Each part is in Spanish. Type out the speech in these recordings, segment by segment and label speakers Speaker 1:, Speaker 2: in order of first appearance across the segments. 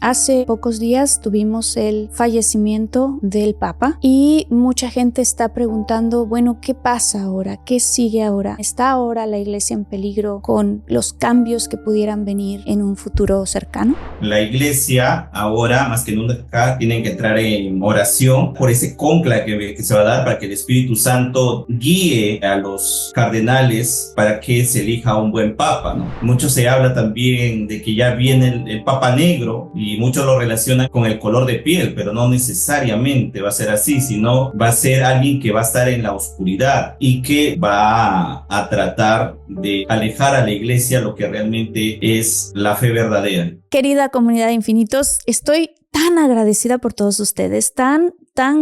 Speaker 1: Hace pocos días tuvimos el fallecimiento del Papa y mucha gente está preguntando, bueno, ¿qué pasa ahora? ¿Qué sigue ahora? ¿Está ahora la Iglesia en peligro con los cambios que pudieran venir en un futuro cercano?
Speaker 2: La Iglesia ahora, más que nunca, tiene que entrar en oración por ese cónclave que se va a dar para que el Espíritu Santo guíe a los cardenales para que se elija un buen Papa, ¿no? Mucho se habla también de que ya viene el Papa negro y muchos lo relacionan con el color de piel, pero no necesariamente va a ser así, sino va a ser alguien que va a estar en la oscuridad y que va a tratar de alejar a la Iglesia lo que realmente es la fe verdadera.
Speaker 1: Querida comunidad de infinitos, estoy tan agradecida por todos ustedes, tan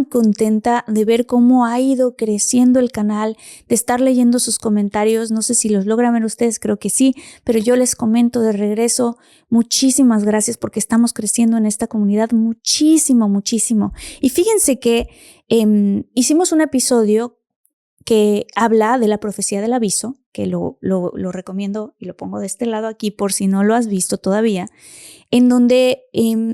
Speaker 1: contenta de ver cómo ha ido creciendo el canal, de estar leyendo sus comentarios. No sé si los logran ver ustedes, creo que sí, pero yo les comento de regreso, muchísimas gracias porque estamos creciendo en esta comunidad muchísimo. Y fíjense que hicimos un episodio que habla de la profecía del aviso, que lo recomiendo y lo pongo de este lado aquí por si no lo has visto todavía, en donde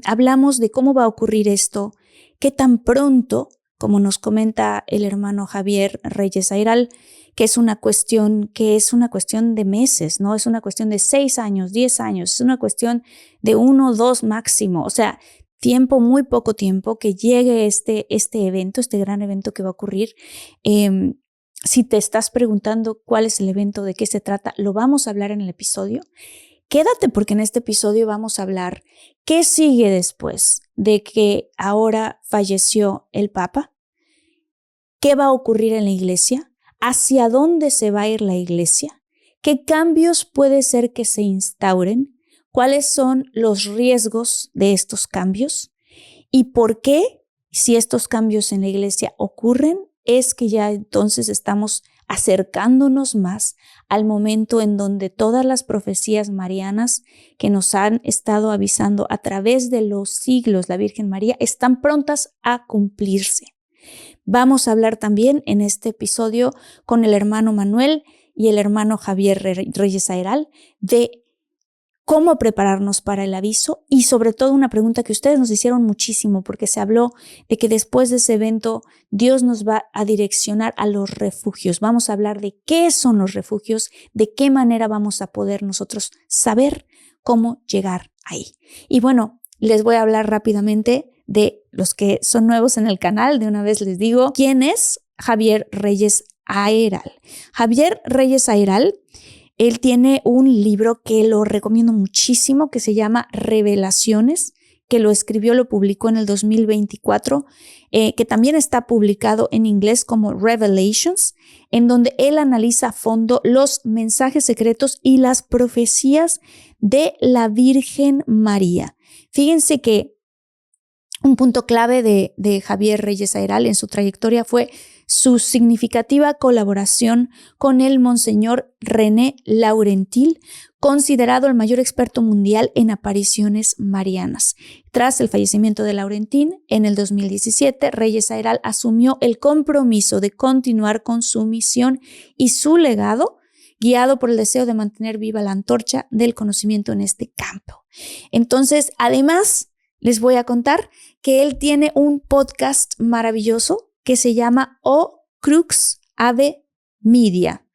Speaker 1: hablamos de cómo va a ocurrir esto, qué tan pronto, como nos comenta el hermano Javier Reyes Ayral, que es una cuestión de meses, no es una cuestión de 6 años, 10 años, es una cuestión de 1, 2 máximo, o sea, tiempo, muy poco tiempo que llegue este evento, este gran evento que va a ocurrir. Si te estás preguntando cuál es el evento, de qué se trata, lo vamos a hablar en el episodio. Quédate porque en este episodio vamos a hablar qué sigue después de que ahora falleció el Papa, qué va a ocurrir en la Iglesia, hacia dónde se va a ir la Iglesia, qué cambios puede ser que se instauren, cuáles son los riesgos de estos cambios y por qué, si estos cambios en la Iglesia ocurren, es que ya entonces estamos acercándonos más al momento en donde todas las profecías marianas que nos han estado avisando a través de los siglos la Virgen María están prontas a cumplirse. Vamos a hablar también en este episodio con el hermano Manuel y el hermano Javier Reyes Ayral de cómo prepararnos para el aviso y sobre todo una pregunta que ustedes nos hicieron muchísimo porque se habló de que después de ese evento Dios nos va a direccionar a los refugios. Vamos a hablar de qué son los refugios, de qué manera vamos a poder nosotros saber cómo llegar ahí. Y bueno, les voy a hablar rápidamente de los que son nuevos en el canal. De una vez les digo quién es Javier Reyes Ayral. Javier Reyes Ayral, él tiene un libro que lo recomiendo muchísimo que se llama Revelaciones, que lo escribió, lo publicó en el 2024, que también está publicado en inglés como Revelations, en donde él analiza a fondo los mensajes secretos y las profecías de la Virgen María. Fíjense que un punto clave de Javier Reyes Ayral en su trayectoria fue su significativa colaboración con el Monseñor René Laurentil, considerado el mayor experto mundial en apariciones marianas. Tras el fallecimiento de Laurentil, en el 2017, Reyes Ayral asumió el compromiso de continuar con su misión y su legado, guiado por el deseo de mantener viva la antorcha del conocimiento en este campo. Entonces, además, les voy a contar que él tiene un podcast maravilloso que se llama O Crux Ave Media.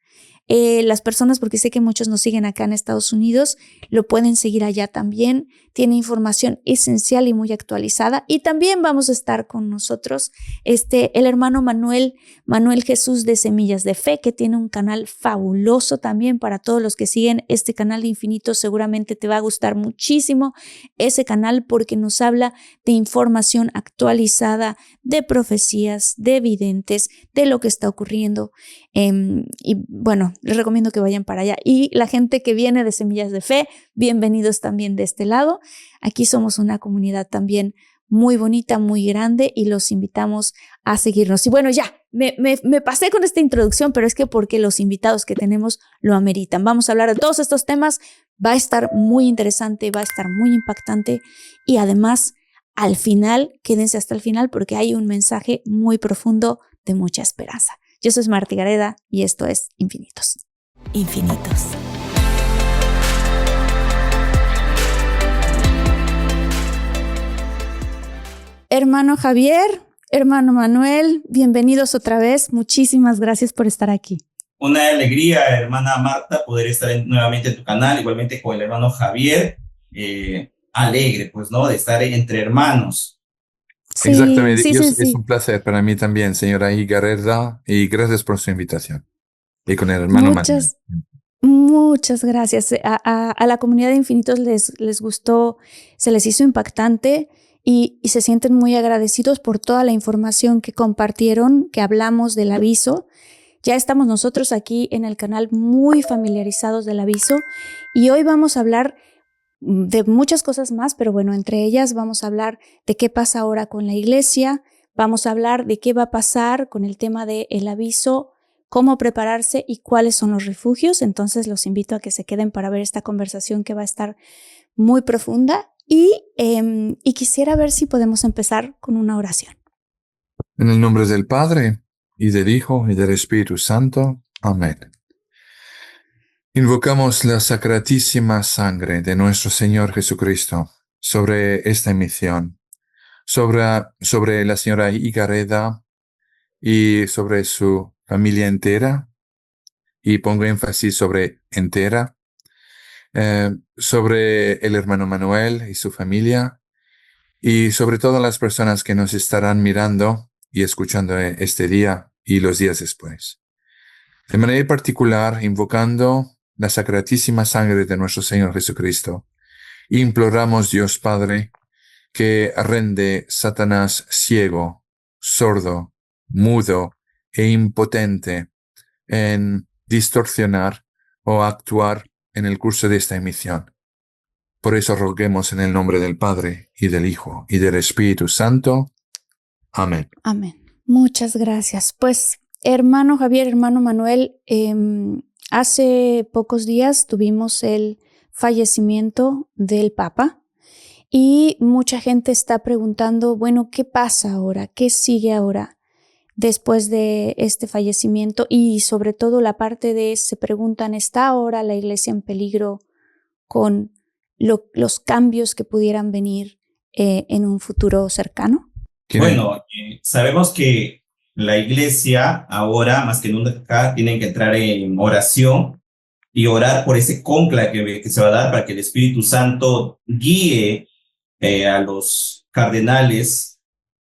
Speaker 1: Las personas, porque sé que muchos nos siguen acá en Estados Unidos, lo pueden seguir allá también. Tiene información esencial y muy actualizada. Y también vamos a estar con nosotros el hermano Manuel Jesús de Semillas de Fe, que tiene un canal fabuloso también para todos los que siguen este canal de Infinito. Seguramente te va a gustar muchísimo ese canal porque nos habla de información actualizada, de profecías, de videntes, de lo que está ocurriendo. Y bueno, les recomiendo que vayan para allá. Y la gente que viene de Semillas de Fe, bienvenidos también de este lado. Aquí somos una comunidad también muy bonita, muy grande y los invitamos a seguirnos. Y bueno, ya, me pasé con esta introducción, pero es que porque los invitados que tenemos lo ameritan. Vamos a hablar de todos estos temas. Va a estar muy interesante, va a estar muy impactante y además al final, quédense hasta el final porque hay un mensaje muy profundo de mucha esperanza. Yo soy Martí Gareda y esto es Infinitos.
Speaker 3: Infinitos.
Speaker 1: Hermano Javier, hermano Manuel, bienvenidos otra vez. Muchísimas gracias por estar aquí.
Speaker 2: Una alegría, hermana Marta, poder estar nuevamente en tu canal, igualmente con el hermano Javier. Alegre, pues, ¿no? De estar entre hermanos.
Speaker 1: Sí,
Speaker 3: Exactamente.
Speaker 1: sí, sí,
Speaker 3: Es
Speaker 1: sí.
Speaker 3: un placer para mí también, señora Higareda, y gracias por su invitación. Y con el hermano Manuel.
Speaker 1: Muchas gracias. A la comunidad de Infinitos les gustó, se les hizo impactante y se sienten muy agradecidos por toda la información que compartieron, que hablamos del aviso. Ya estamos nosotros aquí en el canal muy familiarizados del aviso y hoy vamos a hablar de muchas cosas más, pero bueno, entre ellas vamos a hablar de qué pasa ahora con la iglesia, vamos a hablar de qué va a pasar con el tema del aviso, cómo prepararse y cuáles son los refugios. Entonces los invito a que se queden para ver esta conversación que va a estar muy profunda y quisiera ver si podemos empezar con una oración.
Speaker 3: En el nombre del Padre, y del Hijo, y del Espíritu Santo. Amén. Invocamos la sacratísima sangre de nuestro Señor Jesucristo sobre esta emisión, sobre la señora Higareda y sobre su familia entera, y pongo énfasis sobre entera, sobre el hermano Manuel y su familia, y sobre todas las personas que nos estarán mirando y escuchando este día y los días después. De manera particular, invocando la sacratísima sangre de nuestro Señor Jesucristo, imploramos, Dios Padre, que rende Satanás ciego, sordo, mudo e impotente en distorsionar o actuar en el curso de esta emisión. Por eso roguemos en el nombre del Padre, y del Hijo, y del Espíritu Santo. Amén.
Speaker 1: Amén. Muchas gracias. Pues, hermano Javier, hermano Manuel, hace pocos días tuvimos el fallecimiento del Papa y mucha gente está preguntando, bueno, ¿qué pasa ahora? ¿Qué sigue ahora después de este fallecimiento? Y sobre todo la parte de, se preguntan, ¿está ahora la iglesia en peligro con los cambios que pudieran venir en un futuro cercano?
Speaker 2: Bueno, sabemos que la iglesia ahora, más que nunca, tiene que entrar en oración y orar por ese conclave que se va a dar para que el Espíritu Santo guíe a los cardenales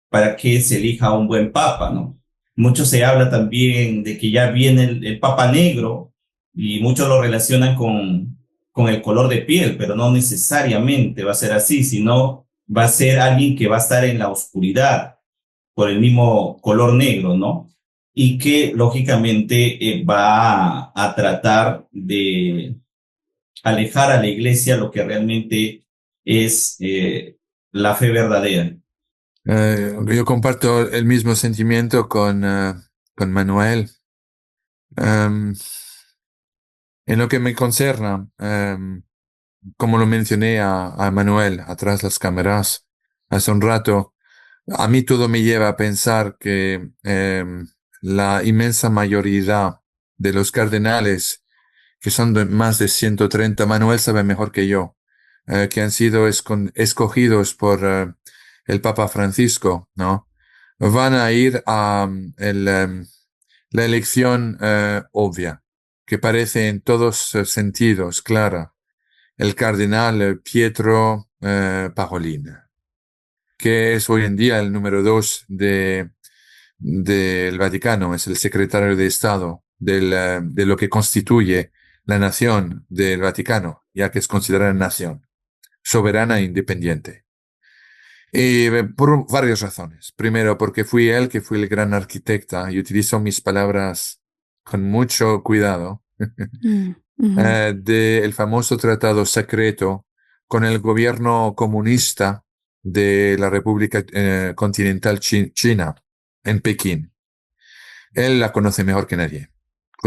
Speaker 2: para que se elija un buen papa, ¿no? Mucho se habla también de que ya viene el papa negro y muchos lo relacionan con el color de piel, pero no necesariamente va a ser así, sino va a ser alguien que va a estar en la oscuridad por el mismo color negro, ¿no? Y que lógicamente va a tratar de alejar a la iglesia lo que realmente es la fe verdadera.
Speaker 3: Yo comparto el mismo sentimiento con Manuel. En lo que me concerne, como lo mencioné a Manuel atrás las cámaras hace un rato, a mí todo me lleva a pensar que la inmensa mayoría de los cardenales, que son más de 130, Manuel sabe mejor que yo, que han sido escogidos por el Papa Francisco, ¿no? Van a ir a la elección obvia, que parece en todos sentidos clara, el cardenal Pietro Parolin, que es hoy en día el número 2 del Vaticano, es el secretario de Estado de lo que constituye la nación del Vaticano, ya que es considerada nación, soberana e independiente. Y por varias razones. Primero, porque fui él que fui el gran arquitecta, y utilizo mis palabras con mucho cuidado, del famoso tratado secreto con el gobierno comunista de la República Continental China, en Pekín. Él la conoce mejor que nadie.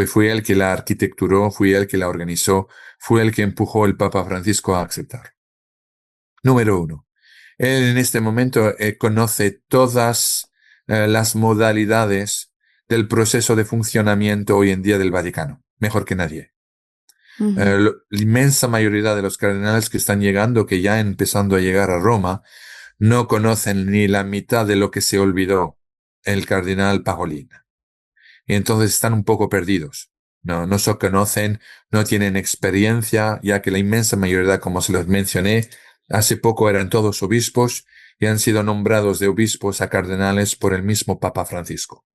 Speaker 3: Fue él que la arquitecturó, fue él que la organizó, fue él que empujó al Papa Francisco a aceptar. Número 1. Él en este momento conoce todas las modalidades del proceso de funcionamiento hoy en día del Vaticano, mejor que nadie. La inmensa mayoría de los cardenales que están llegando, que ya empezando a llegar a Roma, no conocen ni la mitad de lo que se olvidó el cardenal Parolin. Y entonces están un poco perdidos. No se conocen, no tienen experiencia, ya que la inmensa mayoría, como se los mencioné, hace poco eran todos obispos y han sido nombrados de obispos a cardenales por el mismo Papa Francisco.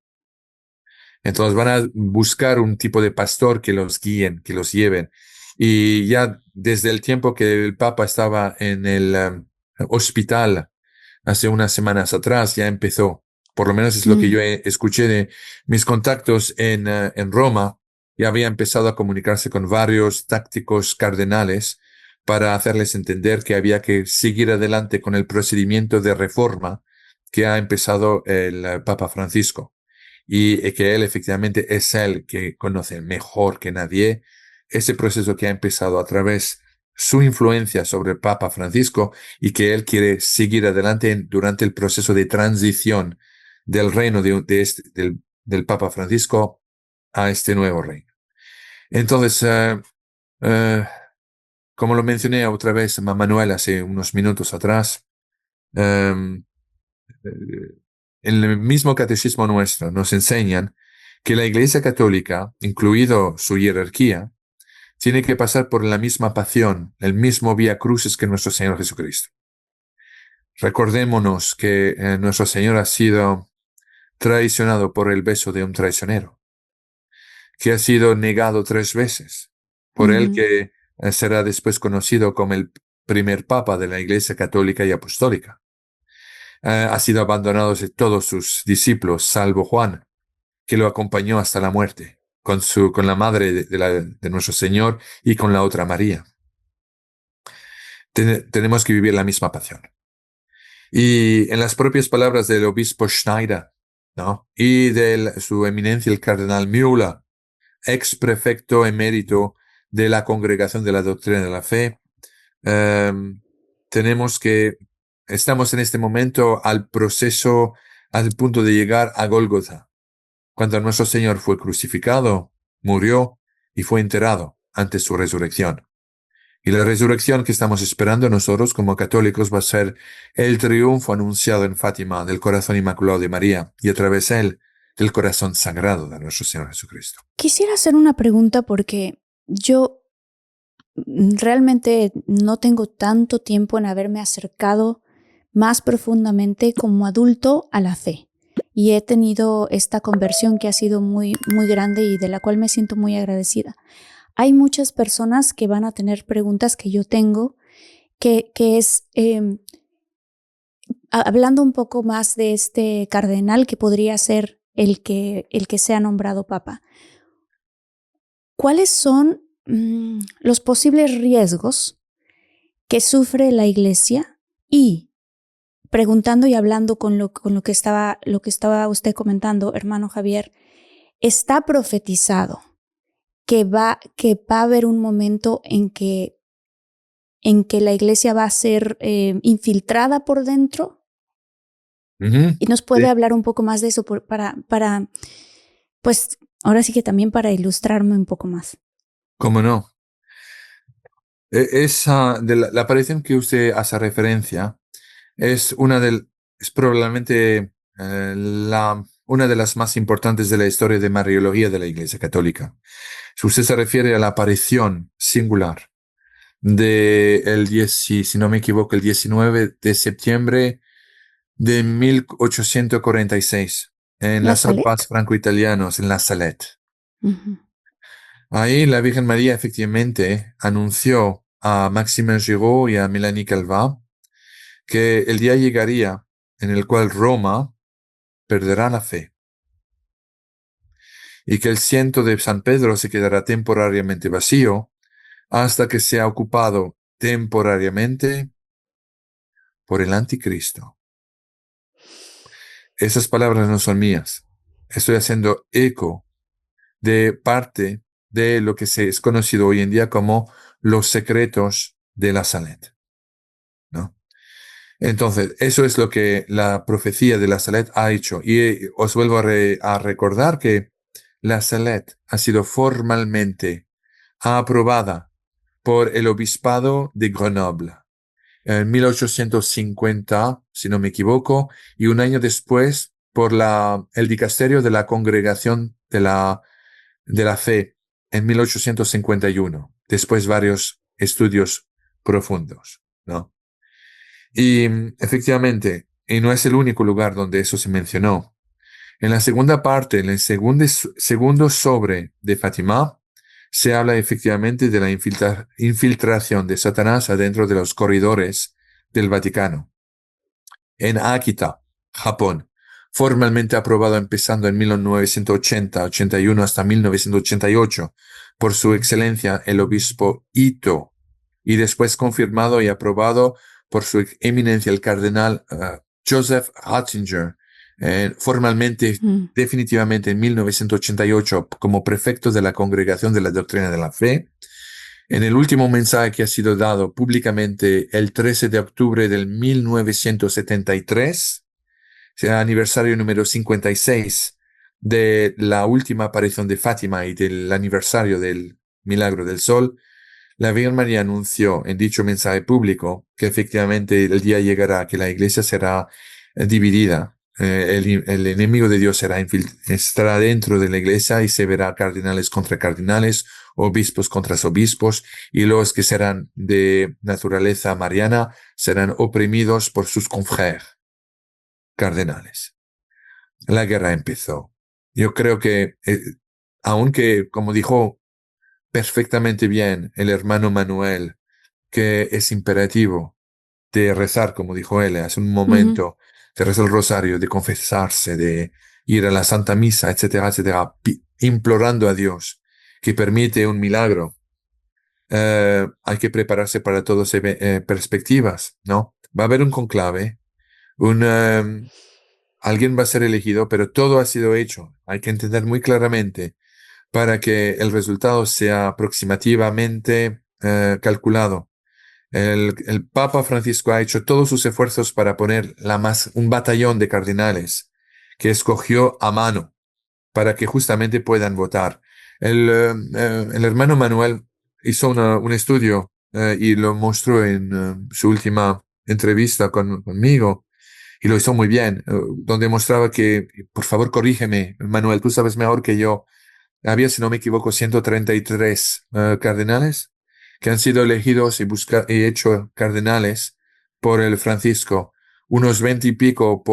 Speaker 3: Entonces van a buscar un tipo de pastor que los guíen, que los lleven. Y ya desde el tiempo que el Papa estaba en el hospital, hace unas semanas atrás, ya empezó. Por lo menos es lo que yo escuché de mis contactos en Roma. Ya había empezado a comunicarse con varios tácticos cardenales para hacerles entender que había que seguir adelante con el procedimiento de reforma que ha empezado el Papa Francisco. Y que él efectivamente es el que conoce mejor que nadie ese proceso que ha empezado a través su influencia sobre el Papa Francisco y que él quiere seguir adelante durante el proceso de transición del reino del Papa Francisco a este nuevo reino. Entonces, eh, como lo mencioné otra vez Manuel hace unos minutos atrás, en el mismo catecismo nuestro nos enseñan que la Iglesia Católica, incluido su jerarquía, tiene que pasar por la misma pasión, el mismo vía crucis que nuestro Señor Jesucristo. Recordémonos que nuestro Señor ha sido traicionado por el beso de un traicionero, que ha sido negado 3 veces, por él que será después conocido como el primer papa de la Iglesia Católica y Apostólica. Ha sido abandonado de todos sus discípulos, salvo Juan, que lo acompañó hasta la muerte, con la madre de nuestro Señor y con la otra María. Tenemos que vivir la misma pasión. Y en las propias palabras del obispo Schneider, ¿no? Y de su eminencia el cardenal Müller, ex prefecto emérito de la Congregación de la Doctrina de la Fe, estamos en este momento al punto de llegar a Gólgota, cuando nuestro Señor fue crucificado, murió y fue enterrado antes de su resurrección. Y la resurrección que estamos esperando nosotros como católicos va a ser el triunfo anunciado en Fátima del corazón inmaculado de María y a través de él del corazón sagrado de nuestro Señor Jesucristo.
Speaker 1: Quisiera hacer una pregunta porque yo realmente no tengo tanto tiempo en haberme acercado más profundamente como adulto a la fe. Y he tenido esta conversión que ha sido muy, muy grande y de la cual me siento muy agradecida. Hay muchas personas que van a tener preguntas que yo tengo, que es, hablando un poco más de este cardenal que podría ser el que sea nombrado papa. ¿Cuáles son los posibles riesgos que sufre la Iglesia? Y preguntando y hablando con lo que estaba usted comentando, hermano Javier, está profetizado que va a haber un momento en que la Iglesia va a ser infiltrada por dentro. Y nos puede hablar un poco más de eso para, pues, ahora sí que también para ilustrarme un poco más.
Speaker 3: ¿Cómo no? La aparición que usted hace referencia es probablemente una de las más importantes de la historia de Mariología de la Iglesia Católica. Si usted se refiere a la aparición singular si no me equivoco, el 19 de septiembre de 1846 en las Alpes franco-italianos, en La Salette. Ahí la Virgen María efectivamente anunció a Maximin Giraud y a Mélanie Calvat que el día llegaría en el cual Roma perderá la fe y que el ciento de San Pedro se quedará temporariamente vacío hasta que sea ocupado temporariamente por el anticristo. Esas palabras no son mías. Estoy haciendo eco de parte de lo que es conocido hoy en día como los secretos de la Salette, ¿no? Entonces, eso es lo que la profecía de la Salette ha hecho. Y os vuelvo a recordar que la Salette ha sido formalmente aprobada por el obispado de Grenoble en 1850, si no me equivoco, y un año después por el dicasterio de la Congregación de la Fe en 1851, después varios estudios profundos, ¿no? Y efectivamente, y no es el único lugar donde eso se mencionó. En la segunda parte, en el segundo sobre de Fátima, se habla efectivamente de la infiltración de Satanás adentro de los corredores del Vaticano. En Akita, Japón, formalmente aprobado empezando en 1980-81 hasta 1988 por su excelencia el obispo Ito, y después confirmado y aprobado por su eminencia el cardenal Joseph Ratzinger, formalmente, definitivamente en 1988 como prefecto de la Congregación de la Doctrina de la Fe. En el último mensaje que ha sido dado públicamente el 13 de octubre del 1973, será aniversario número 56 de la última aparición de Fátima y del aniversario del Milagro del Sol, la Virgen María anunció en dicho mensaje público que efectivamente el día llegará que la Iglesia será dividida. El enemigo de Dios estará dentro de la Iglesia y se verá cardenales contra cardenales, obispos contra obispos, y los que serán de naturaleza mariana serán oprimidos por sus confrères cardenales. La guerra empezó. Yo creo que, aunque, como dijo perfectamente bien el hermano Manuel, que es imperativo de rezar, como dijo él hace un momento, de rezar el rosario, de confesarse, de ir a la Santa Misa, etcétera, etcétera, implorando a Dios que permite un milagro. Hay que prepararse para todas perspectivas, ¿no? Va a haber un conclave, alguien va a ser elegido, pero todo ha sido hecho. Hay que entender muy claramente para que el resultado sea aproximativamente calculado. El Papa Francisco ha hecho todos sus esfuerzos para poner un batallón de cardenales que escogió a mano para que justamente puedan votar. El hermano Manuel hizo un estudio y lo mostró en su última entrevista conmigo, y lo hizo muy bien, donde mostraba que, por favor, corrígeme, Manuel, tú sabes mejor que yo, había, si no me equivoco, 133 cardenales que han sido elegidos y hecho cardenales por el Francisco, unos 20 y pico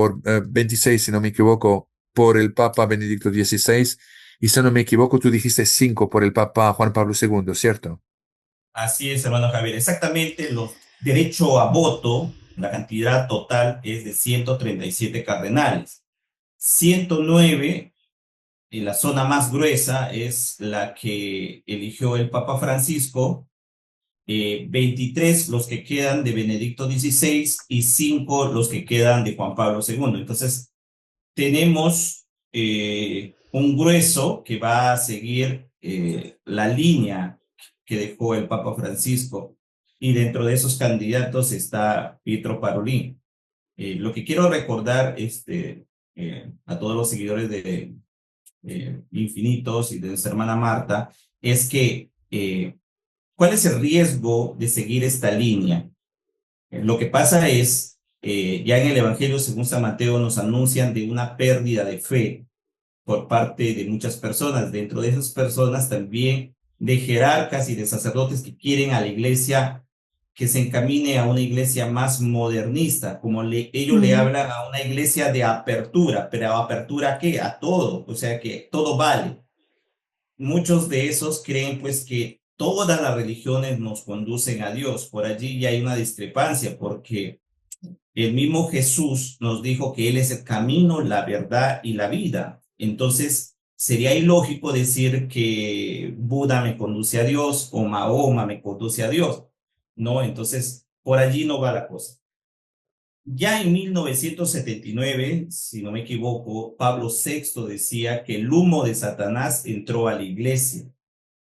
Speaker 3: 26, si no me equivoco, por el Papa Benedicto XVI, y si no me equivoco, tú dijiste 5 por el Papa Juan Pablo II, ¿cierto?
Speaker 2: Así es, hermano Javier. Exactamente, los derecho a voto, la cantidad total es de 137 cardenales. 109, en la zona más gruesa, es la que eligió el Papa Francisco, 23 los que quedan de Benedicto XVI y 5 los que quedan de Juan Pablo II. Entonces, tenemos un grueso que va a seguir la línea que dejó el Papa Francisco, y dentro de esos candidatos está Pietro Parolin. Lo que quiero recordar a todos los seguidores de Infinitos y de nuestra hermana Marta es que ¿cuál es el riesgo de seguir esta línea? Lo que pasa es, ya en el Evangelio según San Mateo nos anuncian de una pérdida de fe por parte de muchas personas. Dentro de esas personas también de jerarcas y de sacerdotes que quieren a la iglesia que se encamine a una iglesia más modernista, como ellos le hablan a una iglesia de apertura, pero ¿apertura a qué? A todo, o sea que todo vale. Muchos de esos creen pues que todas las religiones nos conducen a Dios. Por allí ya hay una discrepancia, porque el mismo Jesús nos dijo que Él es el camino, la verdad y la vida. Entonces, sería ilógico decir que Buda me conduce a Dios o Mahoma me conduce a Dios, ¿no? Entonces, por allí no va la cosa. Ya en 1979, si no me equivoco, Pablo VI decía que el humo de Satanás entró a la iglesia.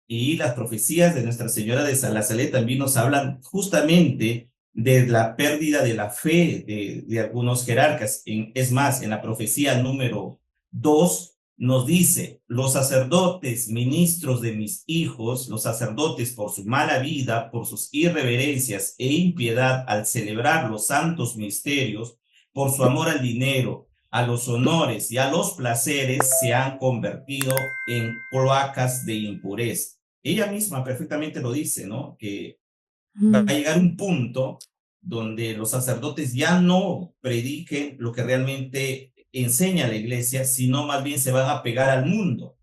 Speaker 2: Y las profecías de Nuestra Señora de Salazar también nos hablan justamente de la pérdida de la fe de algunos jerarcas. Es más, en la profecía número 2 nos dice, los sacerdotes, ministros de mis hijos, los sacerdotes por su mala vida, por sus irreverencias e impiedad al celebrar los santos misterios, por su amor al dinero, a los honores y a los placeres, se han convertido en cloacas de impureza. Ella misma perfectamente lo dice, ¿no? Que va a llegar un punto donde los sacerdotes ya no prediquen lo que realmente enseña la iglesia, sino más bien se van a pegar al mundo.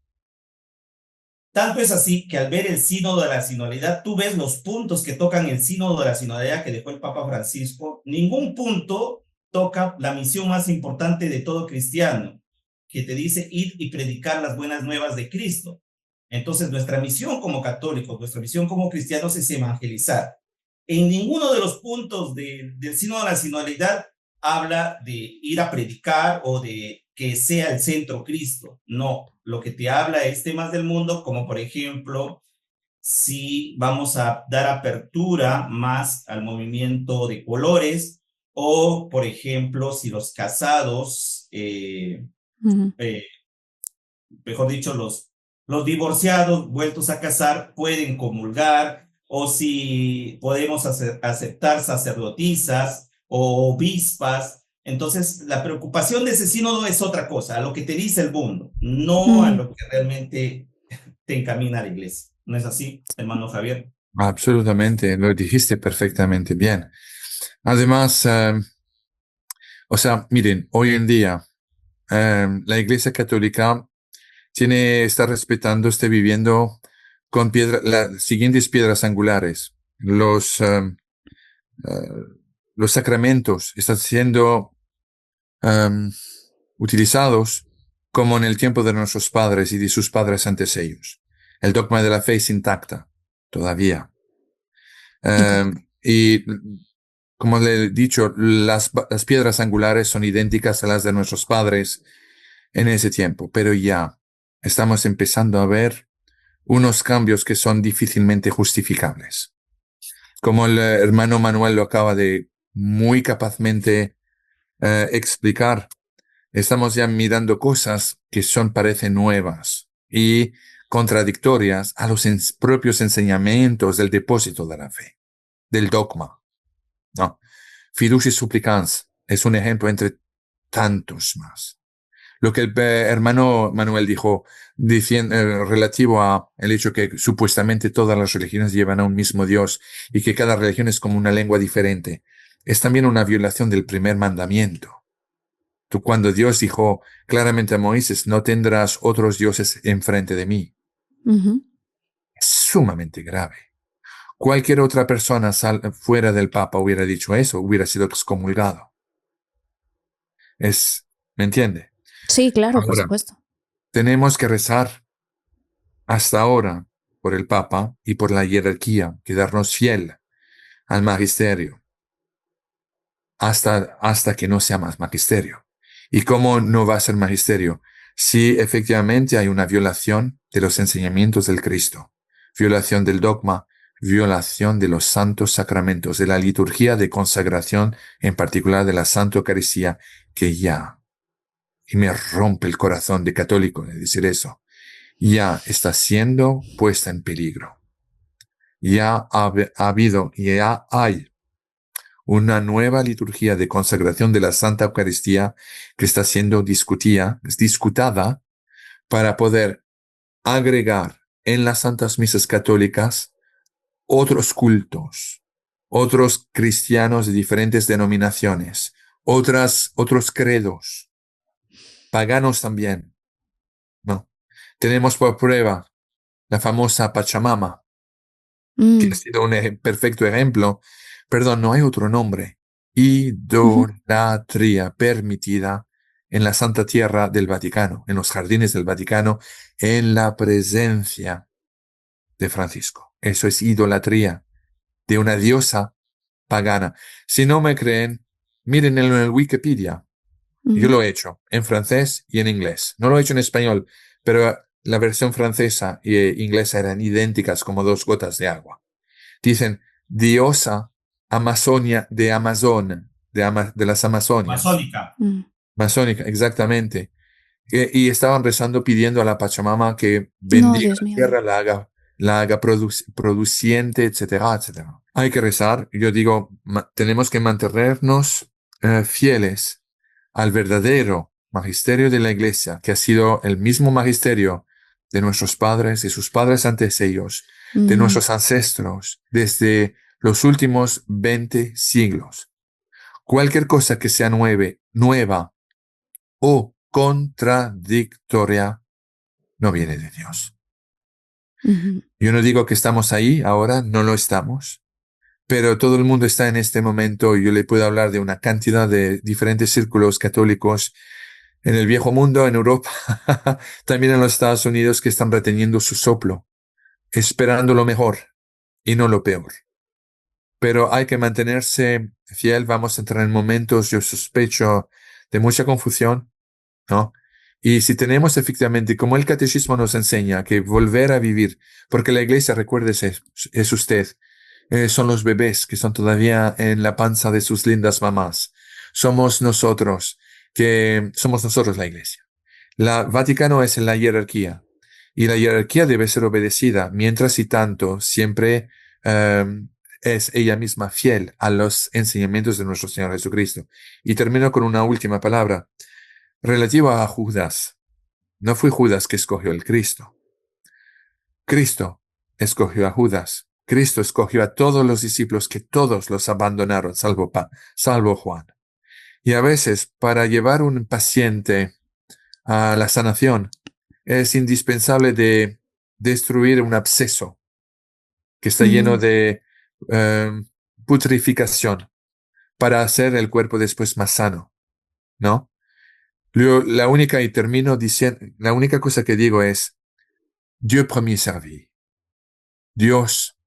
Speaker 2: Tanto es así que al ver el sínodo de la sinodalidad, tú ves los puntos que tocan el sínodo de la sinodalidad que dejó el Papa Francisco, ningún punto toca la misión más importante de todo cristiano, que te dice ir y predicar las buenas nuevas de Cristo. Entonces, nuestra misión como católicos, nuestra misión como cristianos es evangelizar. En ninguno de los puntos del sínodo de la sinodalidad habla de ir a predicar o de que sea el centro Cristo. No, lo que te habla es temas del mundo, como por ejemplo, si vamos a dar apertura más al movimiento de colores, o por ejemplo, si los casados, mejor dicho, los divorciados vueltos a casar pueden comulgar, o si podemos aceptar sacerdotisas o obispas. Entonces, la preocupación de ese sínodo es otra cosa, a lo que te dice el mundo, no a lo que realmente te encamina a la iglesia. ¿No es así, hermano Javier?
Speaker 3: Absolutamente, lo dijiste perfectamente bien. Además, o sea, miren, hoy en día la Iglesia Católica está respetando, está viviendo con las siguientes piedras angulares. Los sacramentos están siendo utilizados como en el tiempo de nuestros padres y de sus padres antes ellos. El dogma de la fe es intacta todavía. Y como le he dicho, las piedras angulares son idénticas a las de nuestros padres en ese tiempo, pero ya estamos empezando a ver unos cambios que son difícilmente justificables. Como el hermano Manuel lo acaba de muy capazmente explicar, estamos ya mirando cosas que parecen nuevas y contradictorias a los propios enseñamientos del depósito de la fe, del dogma. No. Fiducia supplicans es un ejemplo entre tantos más. Lo que el hermano Manuel dijo relativo a el hecho que supuestamente todas las religiones llevan a un mismo Dios y que cada religión es como una lengua diferente, es también una violación del primer mandamiento. Cuando Dios dijo claramente a Moisés, no tendrás otros dioses enfrente de mí. Es sumamente grave. Cualquier otra persona fuera del Papa hubiera dicho eso, hubiera sido excomulgado. ¿Me entiende?
Speaker 1: Sí, claro,
Speaker 3: Ahora,
Speaker 1: por supuesto.
Speaker 3: tenemos que rezar hasta ahora por el Papa y por la jerarquía, quedarnos fiel al magisterio hasta que no sea más magisterio. ¿Y cómo no va a ser magisterio? Si efectivamente hay una violación de los enseñamientos del Cristo, violación del dogma, violación de los santos sacramentos, de la liturgia de consagración, en particular de la Santa Eucaristía, que ya, y me rompe el corazón de católico de decir eso, ya está siendo puesta en peligro. Ya ha habido, ya hay una nueva liturgia de consagración de la Santa Eucaristía que está siendo discutada para poder agregar en las Santas Misas Católicas otros cultos, otros cristianos de diferentes denominaciones, otros credos, paganos también, ¿no? Tenemos por prueba la famosa Pachamama, que ha sido un perfecto ejemplo. Perdón, no hay otro nombre. Idolatría permitida en la Santa Tierra del Vaticano, en los jardines del Vaticano, en la presencia de Francisco. Eso es idolatría de una diosa pagana. Si no me creen, miren en el Wikipedia. Yo lo he hecho en francés y en inglés. No lo he hecho en español, pero la versión francesa e inglesa eran idénticas como dos gotas de agua. Dicen diosa Amazonia de Amazon, de las Amazonias.
Speaker 2: Masónica.
Speaker 3: Masónica, exactamente. y estaban rezando pidiendo a la Pachamama que
Speaker 1: No,
Speaker 3: bendiga
Speaker 1: Dios
Speaker 3: la
Speaker 1: mío.
Speaker 3: tierra, la haga produciente, etcétera, etcétera. Hay que rezar. Yo digo, tenemos que mantenernos fieles al verdadero magisterio de la Iglesia, que ha sido el mismo magisterio de nuestros padres, de sus padres antes ellos, de nuestros ancestros, desde los últimos 20 siglos. Cualquier cosa que sea nueva o contradictoria no viene de Dios.
Speaker 1: Ujú.
Speaker 3: Yo no digo que estamos ahí ahora, no lo estamos, pero todo el mundo está en este momento. Yo le puedo hablar de una cantidad de diferentes círculos católicos en el viejo mundo, en Europa, también en los Estados Unidos, que están reteniendo su soplo, esperando lo mejor y no lo peor. Pero hay que mantenerse fiel. Vamos a entrar en momentos, yo sospecho, de mucha confusión, ¿no? Y si tenemos efectivamente, como el catecismo nos enseña, que volver a vivir, porque la iglesia, recuérdese, es usted, son los bebés que son todavía en la panza de sus lindas mamás. Somos nosotros, que somos nosotros la iglesia. La Vaticano es en la jerarquía, y la jerarquía debe ser obedecida, mientras y tanto siempre es ella misma fiel a los enseñamientos de nuestro Señor Jesucristo. Y termino con una última palabra. Relativa a Judas, no fue Judas que escogió el Cristo. Cristo escogió a Judas. Cristo escogió a todos los discípulos, que todos los abandonaron, salvo Juan. Y a veces, para llevar un paciente a la sanación, es indispensable de destruir un absceso que está lleno de eh, putrificación para hacer el cuerpo después más sano, ¿no? La única, y termino diciendo, la única cosa que digo es, Dieu premier servi. Dios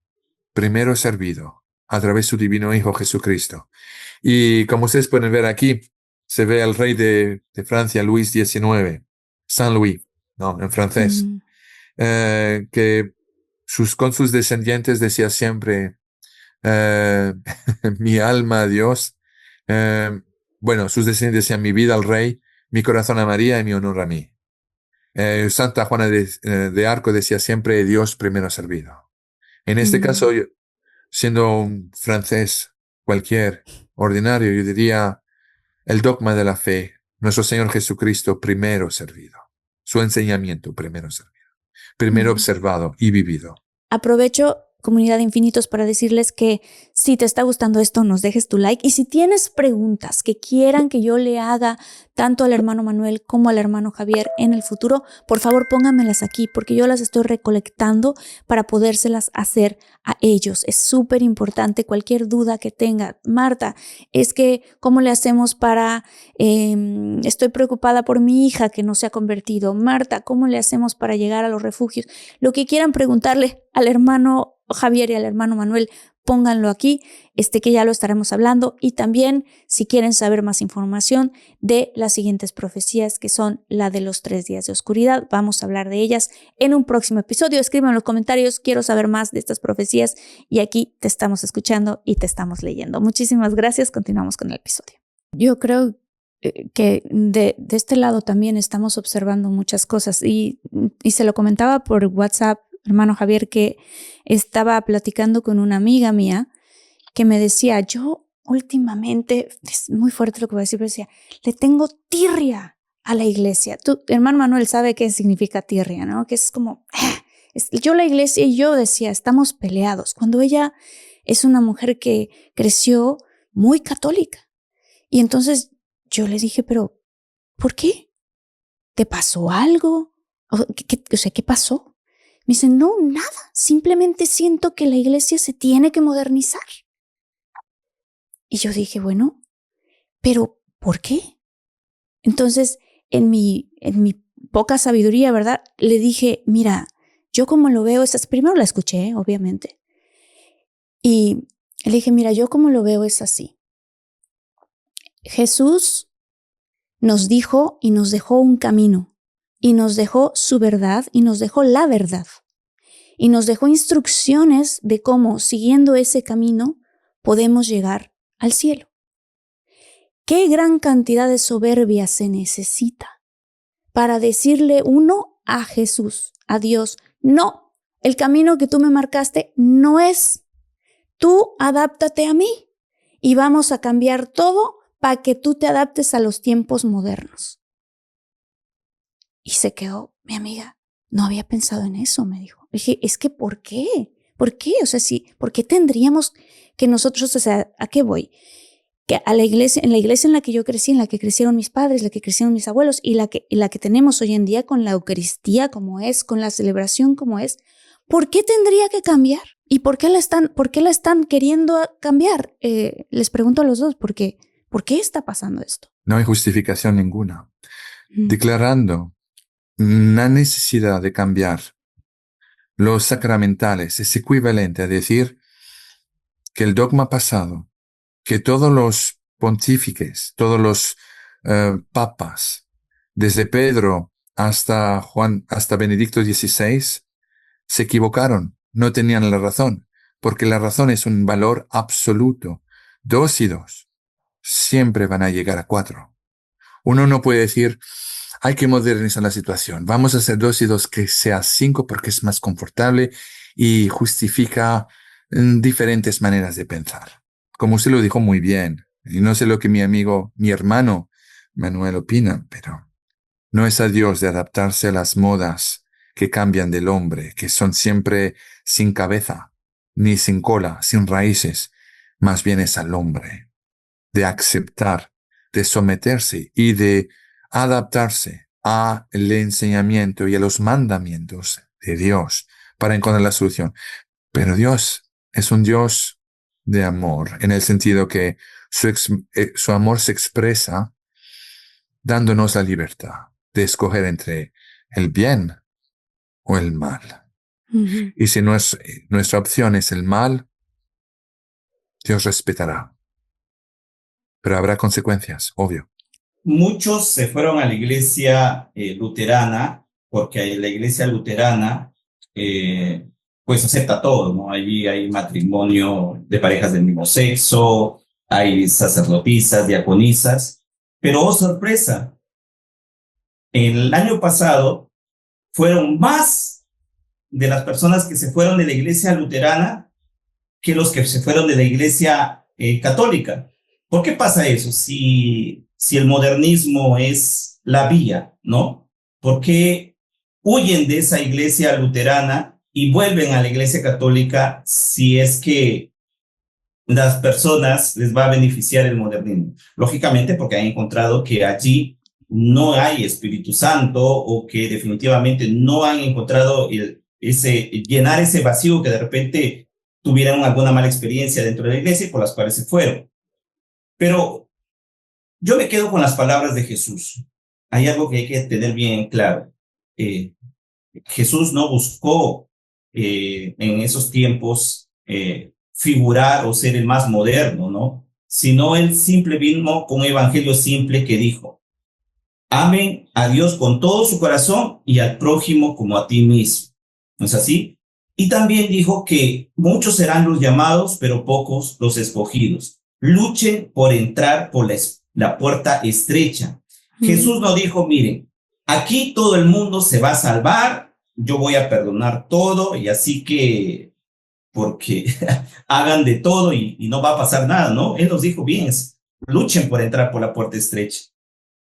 Speaker 3: primero servido a través de su divino Hijo Jesucristo. Y como ustedes pueden ver aquí, se ve al rey de Francia, Luis XIX, Saint Louis, ¿no? En francés, que con sus descendientes decía siempre, eh, mi alma a Dios, bueno, sus descendientes decían mi vida al rey, mi corazón a María y mi honor a mí. Santa Juana de Arco decía siempre Dios primero servido. En este caso, siendo un francés cualquier, ordinario, yo diría el dogma de la fe, nuestro Señor Jesucristo primero servido, su enseñamiento primero servido, primero observado y vivido.
Speaker 1: Aprovecho, comunidad de infinitos, para decirles que si te está gustando esto, nos dejes tu like. Y si tienes preguntas que quieran que yo le haga tanto al hermano Manuel como al hermano Javier en el futuro, por favor pónganmelas aquí, porque yo las estoy recolectando para podérselas hacer a ellos. Es súper importante cualquier duda que tenga. Marta, es que ¿cómo le hacemos para... estoy preocupada por mi hija que no se ha convertido. Marta, ¿cómo le hacemos para llegar a los refugios? Lo que quieran preguntarle al hermano Javier y al hermano Manuel, pónganlo aquí, que ya lo estaremos hablando. Y también, si quieren saber más información de las siguientes profecías, que son la de los 3 días de oscuridad, vamos a hablar de ellas en un próximo episodio. Escriban en los comentarios, quiero saber más de estas profecías, y aquí te estamos escuchando y te estamos leyendo. Muchísimas gracias, continuamos con el episodio. Yo creo que de este lado también estamos observando muchas cosas, y se lo comentaba por WhatsApp, hermano Javier, que estaba platicando con una amiga mía que me decía, yo últimamente, es muy fuerte lo que voy a decir, pero decía, le tengo tirria a la iglesia. Tú, hermano Manuel, sabe qué significa tirria, ¿no? Que es como, yo la iglesia, y yo decía, estamos peleados, cuando ella es una mujer que creció muy católica. Y entonces yo le dije, pero ¿por qué? ¿Te pasó algo? ¿Qué pasó? Me dicen, no, nada, simplemente siento que la iglesia se tiene que modernizar. Y yo dije, bueno, pero ¿por qué? Entonces, en mi poca sabiduría, ¿verdad? Le dije, mira, yo como lo veo, primero la escuché, obviamente, y le dije, mira, yo como lo veo es así. Jesús nos dijo y nos dejó un camino, y nos dejó su verdad, y nos dejó la verdad. Y nos dejó instrucciones de cómo, siguiendo ese camino, podemos llegar al cielo. ¿Qué gran cantidad de soberbia se necesita para decirle uno a Jesús, a Dios, no, el camino que tú me marcaste no es. Tú adáptate a mí y vamos a cambiar todo para que tú te adaptes a los tiempos modernos. Y se quedó mi amiga. No había pensado en eso, me dijo. Dije, es que ¿por qué? ¿Por qué? O sea, sí, ¿por qué tendríamos que nosotros, o sea, ¿a qué voy? Que a la iglesia, en la que yo crecí, en la que crecieron mis padres, la que crecieron mis abuelos y la que tenemos hoy en día con la Eucaristía como es, con la celebración como es, ¿por qué tendría que cambiar? ¿Y por qué la están queriendo cambiar? Les pregunto a los dos, ¿por qué está pasando esto?
Speaker 3: No hay justificación ninguna.
Speaker 1: Mm.
Speaker 3: Declarando la necesidad de cambiar los sacramentales es equivalente a decir que el dogma pasado, que todos los pontífices, todos los papas, desde Pedro hasta hasta Benedicto XVI, se equivocaron, no tenían la razón, porque la razón es un valor absoluto. 2 y 2 siempre van a llegar a 4. Uno no puede decir, hay que modernizar la situación, vamos a hacer 2 y 2 que sea 5 porque es más confortable y justifica diferentes maneras de pensar. Como usted lo dijo muy bien, y no sé lo que mi hermano Manuel opina, pero no es a Dios de adaptarse a las modas que cambian del hombre, que son siempre sin cabeza, ni sin cola, sin raíces. Más bien es al hombre de aceptar, de someterse y de adaptarse al enseñamiento y a los mandamientos de Dios para encontrar la solución. Pero Dios es un Dios de amor, en el sentido que su amor se expresa dándonos la libertad de escoger entre el bien o el mal.
Speaker 1: Uh-huh.
Speaker 3: Y si nuestra opción es el mal, Dios respetará. Pero habrá consecuencias, obvio.
Speaker 2: Muchos se fueron a la iglesia luterana, porque la iglesia luterana pues acepta todo, ¿no? Allí hay matrimonio de parejas del mismo sexo, hay sacerdotisas, diaconisas, pero oh sorpresa, el año pasado fueron más de las personas que se fueron de la iglesia luterana que los que se fueron de la iglesia católica. ¿Por qué pasa eso? Si el modernismo es la vía, ¿no? ¿Por qué huyen de esa iglesia luterana y vuelven a la iglesia católica si es que las personas les va a beneficiar el modernismo? Lógicamente porque han encontrado que allí no hay Espíritu Santo o que definitivamente no han encontrado llenar ese vacío que de repente tuvieron alguna mala experiencia dentro de la iglesia y por las cuales se fueron. Pero yo me quedo con las palabras de Jesús. Hay algo que hay que tener bien claro. Jesús no buscó en esos tiempos figurar o ser el más moderno, ¿no? Sino él simple vino con un evangelio simple que dijo, amen a Dios con todo su corazón y al prójimo como a ti mismo. ¿No es así? Y también dijo que muchos serán los llamados, pero pocos los escogidos. Luchen por entrar por la puerta estrecha. Jesús no dijo, miren, aquí todo el mundo se va a salvar, yo voy a perdonar todo y así que, porque hagan de todo y no va a pasar nada, ¿no? Él nos dijo, bien, luchen por entrar por la puerta estrecha.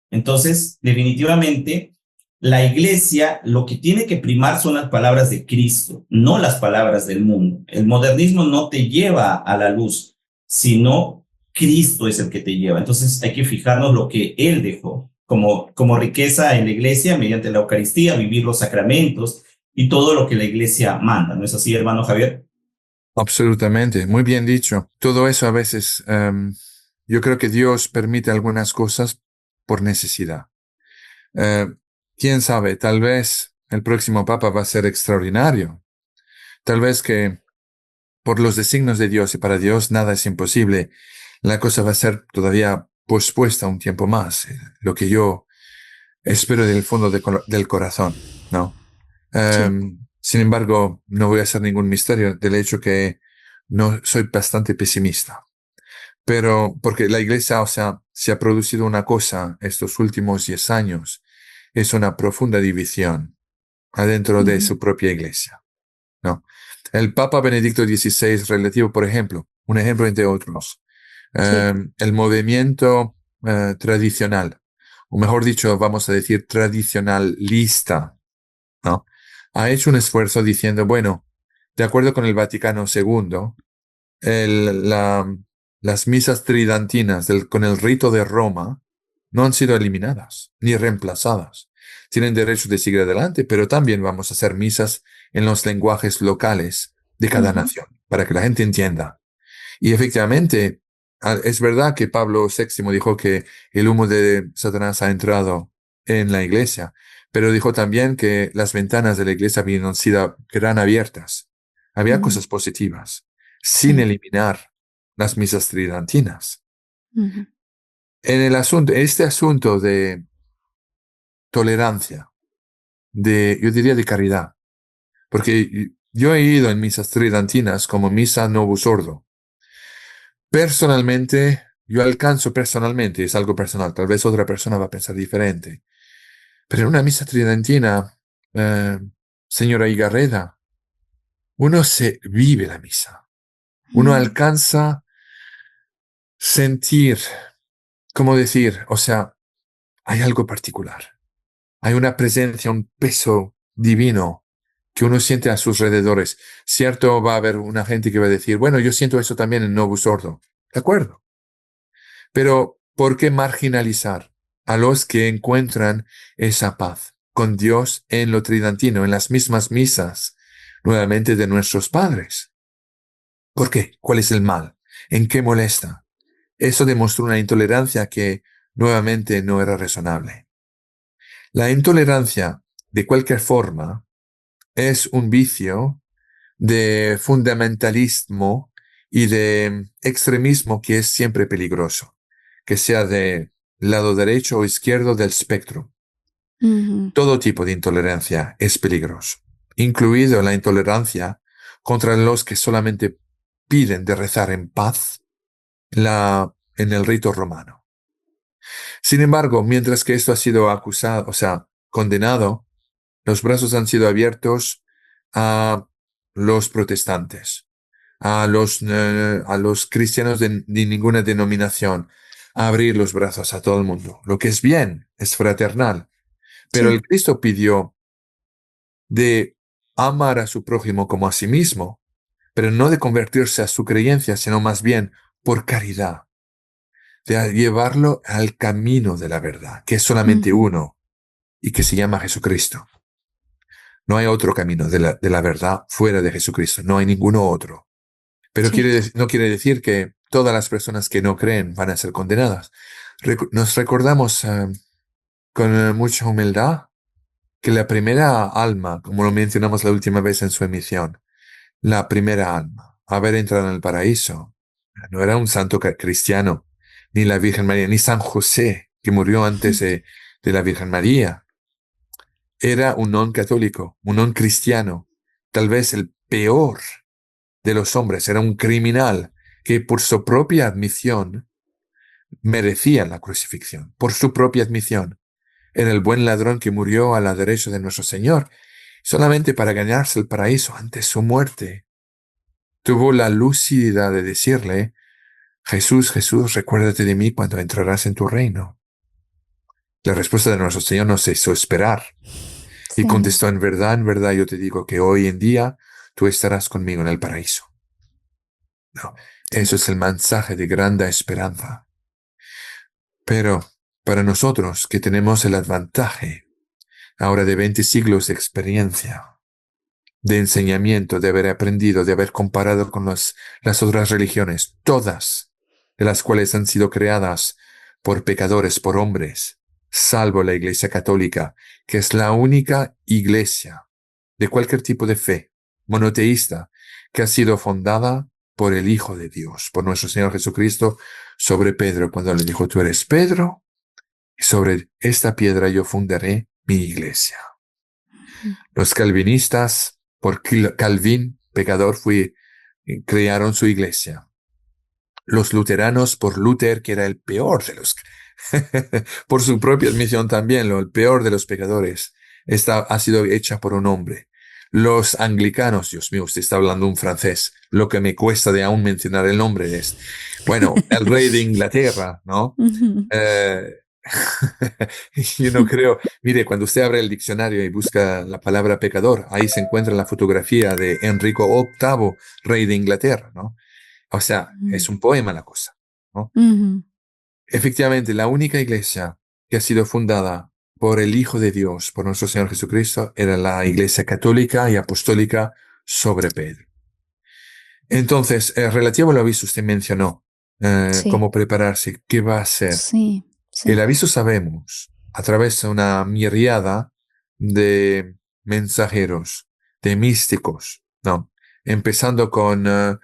Speaker 2: Entonces, definitivamente, la iglesia lo que tiene que primar son las palabras de Cristo, no las palabras del mundo. El modernismo no te lleva a la luz, sino Cristo es el que te lleva. Entonces hay que fijarnos lo que Él dejó como riqueza en la iglesia mediante la Eucaristía, vivir los sacramentos y todo lo que la iglesia manda. ¿No es así, hermano Javier?
Speaker 3: Absolutamente, muy bien dicho. Todo eso a veces, yo creo que Dios permite algunas cosas por necesidad. ¿Quién sabe? Tal vez el próximo Papa va a ser extraordinario. Tal vez que por los designios de Dios y para Dios nada es imposible. La cosa va a ser todavía pospuesta un tiempo más. Lo que yo espero del fondo del corazón, ¿no?
Speaker 1: Sí.
Speaker 3: Sin embargo, no voy a hacer ningún misterio del hecho que no soy bastante pesimista. Pero porque la iglesia, o sea, se ha producido una cosa estos últimos 10 años es una profunda división adentro de su propia iglesia, ¿no? El Papa Benedicto XVI relativo, por ejemplo, un ejemplo entre otros,
Speaker 1: Sí.
Speaker 3: el movimiento tradicional, o mejor dicho, vamos a decir tradicionalista, ¿no? Ha hecho un esfuerzo diciendo, bueno, de acuerdo con el Vaticano II, el- la- las misas tridantinas con el rito de Roma no han sido eliminadas ni reemplazadas. Tienen derecho de seguir adelante, pero también vamos a hacer misas en los lenguajes locales de cada
Speaker 1: Ujú,
Speaker 3: nación, para que la gente entienda. Y efectivamente, es verdad que Pablo VI dijo que el humo de Satanás ha entrado en la iglesia, pero dijo también que las ventanas de la iglesia habían sido gran abiertas. Había
Speaker 1: ujú,
Speaker 3: cosas positivas, sin
Speaker 1: sí.
Speaker 3: eliminar las misas tridantinas.
Speaker 1: Ujú,
Speaker 3: En este asunto de tolerancia, yo diría de caridad, porque yo he ido en misas tridantinas como misa Novus Ordo. Personalmente, yo alcanzo personalmente, es algo personal, tal vez otra persona va a pensar diferente, pero en una misa tridentina, eh, señora Igarreda, uno se vive la misa, uno
Speaker 1: ujú,
Speaker 3: alcanza sentir, ¿cómo decir? O sea, hay algo particular, hay una presencia, un peso divino que uno siente a sus alrededores. Cierto, va a haber una gente que va a decir, bueno, yo siento eso también en Novus Ordo. De acuerdo. Pero, ¿por qué marginalizar a los que encuentran esa paz con Dios en lo tridentino, en las mismas misas, nuevamente de nuestros padres? ¿Por qué? ¿Cuál es el mal? ¿En qué molesta? Eso demostró una intolerancia que nuevamente no era razonable. La intolerancia, de cualquier forma, es un vicio de fundamentalismo y de extremismo que es siempre peligroso, que sea de lado derecho o izquierdo del espectro.
Speaker 1: ujú,
Speaker 3: Todo tipo de intolerancia es peligroso, incluido la intolerancia contra los que solamente piden de rezar en paz en el rito romano. Sin embargo, mientras que esto ha sido acusado, o sea, condenado, los brazos han sido abiertos a los protestantes, a los cristianos de ninguna denominación, a abrir los brazos a todo el mundo. Lo que es bien, es fraternal. Pero
Speaker 1: sí.
Speaker 3: el Cristo pidió de amar a su prójimo como a sí mismo, pero no de convertirse a su creencia, sino más bien por caridad, de llevarlo al camino de la verdad, que es solamente
Speaker 1: Ujú,
Speaker 3: uno y que se llama Jesucristo. No hay otro camino de la verdad fuera de Jesucristo, no hay ninguno otro. Pero
Speaker 1: sí.
Speaker 3: no quiere decir que todas las personas que no creen van a ser condenadas. Nos recordamos con mucha humildad que la primera alma, como lo mencionamos la última vez en su emisión, la primera alma a haber entrado en el paraíso, no era un santo cristiano, ni la Virgen María, ni San José, que murió antes de la Virgen María. Era un non católico, un non cristiano, tal vez el peor de los hombres, era un criminal que por su propia admisión merecía la crucifixión, por su propia admisión. Era el buen ladrón que murió a la derecha de nuestro Señor, solamente para ganarse el paraíso antes de su muerte. Tuvo la lucididad de decirle, Jesús, Jesús, recuérdate de mí cuando entrarás en tu reino. La respuesta de nuestro Señor nos hizo esperar y
Speaker 1: Sí.
Speaker 3: contestó, en verdad, yo te digo que hoy en día tú estarás conmigo en el paraíso. No,
Speaker 1: Sí.
Speaker 3: eso es el mensaje de grande esperanza. Pero para nosotros que tenemos el advantaje ahora de 20 siglos de experiencia, de enseñamiento, de haber aprendido, de haber comparado con las otras religiones, todas de las cuales han sido creadas por pecadores, por hombres, salvo la Iglesia Católica, que es la única iglesia de cualquier tipo de fe monoteísta que ha sido fundada por el Hijo de Dios, por nuestro Señor Jesucristo, sobre Pedro, cuando le dijo, tú eres Pedro, y sobre esta piedra yo fundaré mi iglesia. Los calvinistas, por Calvin, pecador, crearon su iglesia. Los luteranos, por Luther, que era el peor de los por su propia admisión también, el peor de los pecadores ha sido hecha por un hombre. Los anglicanos, Dios mío, usted está hablando un francés, lo que me cuesta de aún mencionar el nombre es, bueno, el rey de Inglaterra, ¿no?
Speaker 1: Ujú.
Speaker 3: Eh, yo no creo, mire, cuando usted abre el diccionario y busca la palabra pecador, ahí se encuentra la fotografía de Enrico VIII, rey de Inglaterra, ¿no? O sea, es un poema la cosa, ¿no?
Speaker 1: Ujú.
Speaker 3: Efectivamente, la única iglesia que ha sido fundada por el Hijo de Dios, por nuestro Señor Jesucristo, era la iglesia católica y apostólica sobre Pedro. Entonces, relativo al aviso, usted mencionó
Speaker 1: Sí,
Speaker 3: cómo prepararse, qué va a hacer.
Speaker 1: sí,
Speaker 3: El
Speaker 1: sí.
Speaker 3: aviso sabemos a través de una miriada de mensajeros, de místicos, ¿no? Empezando con la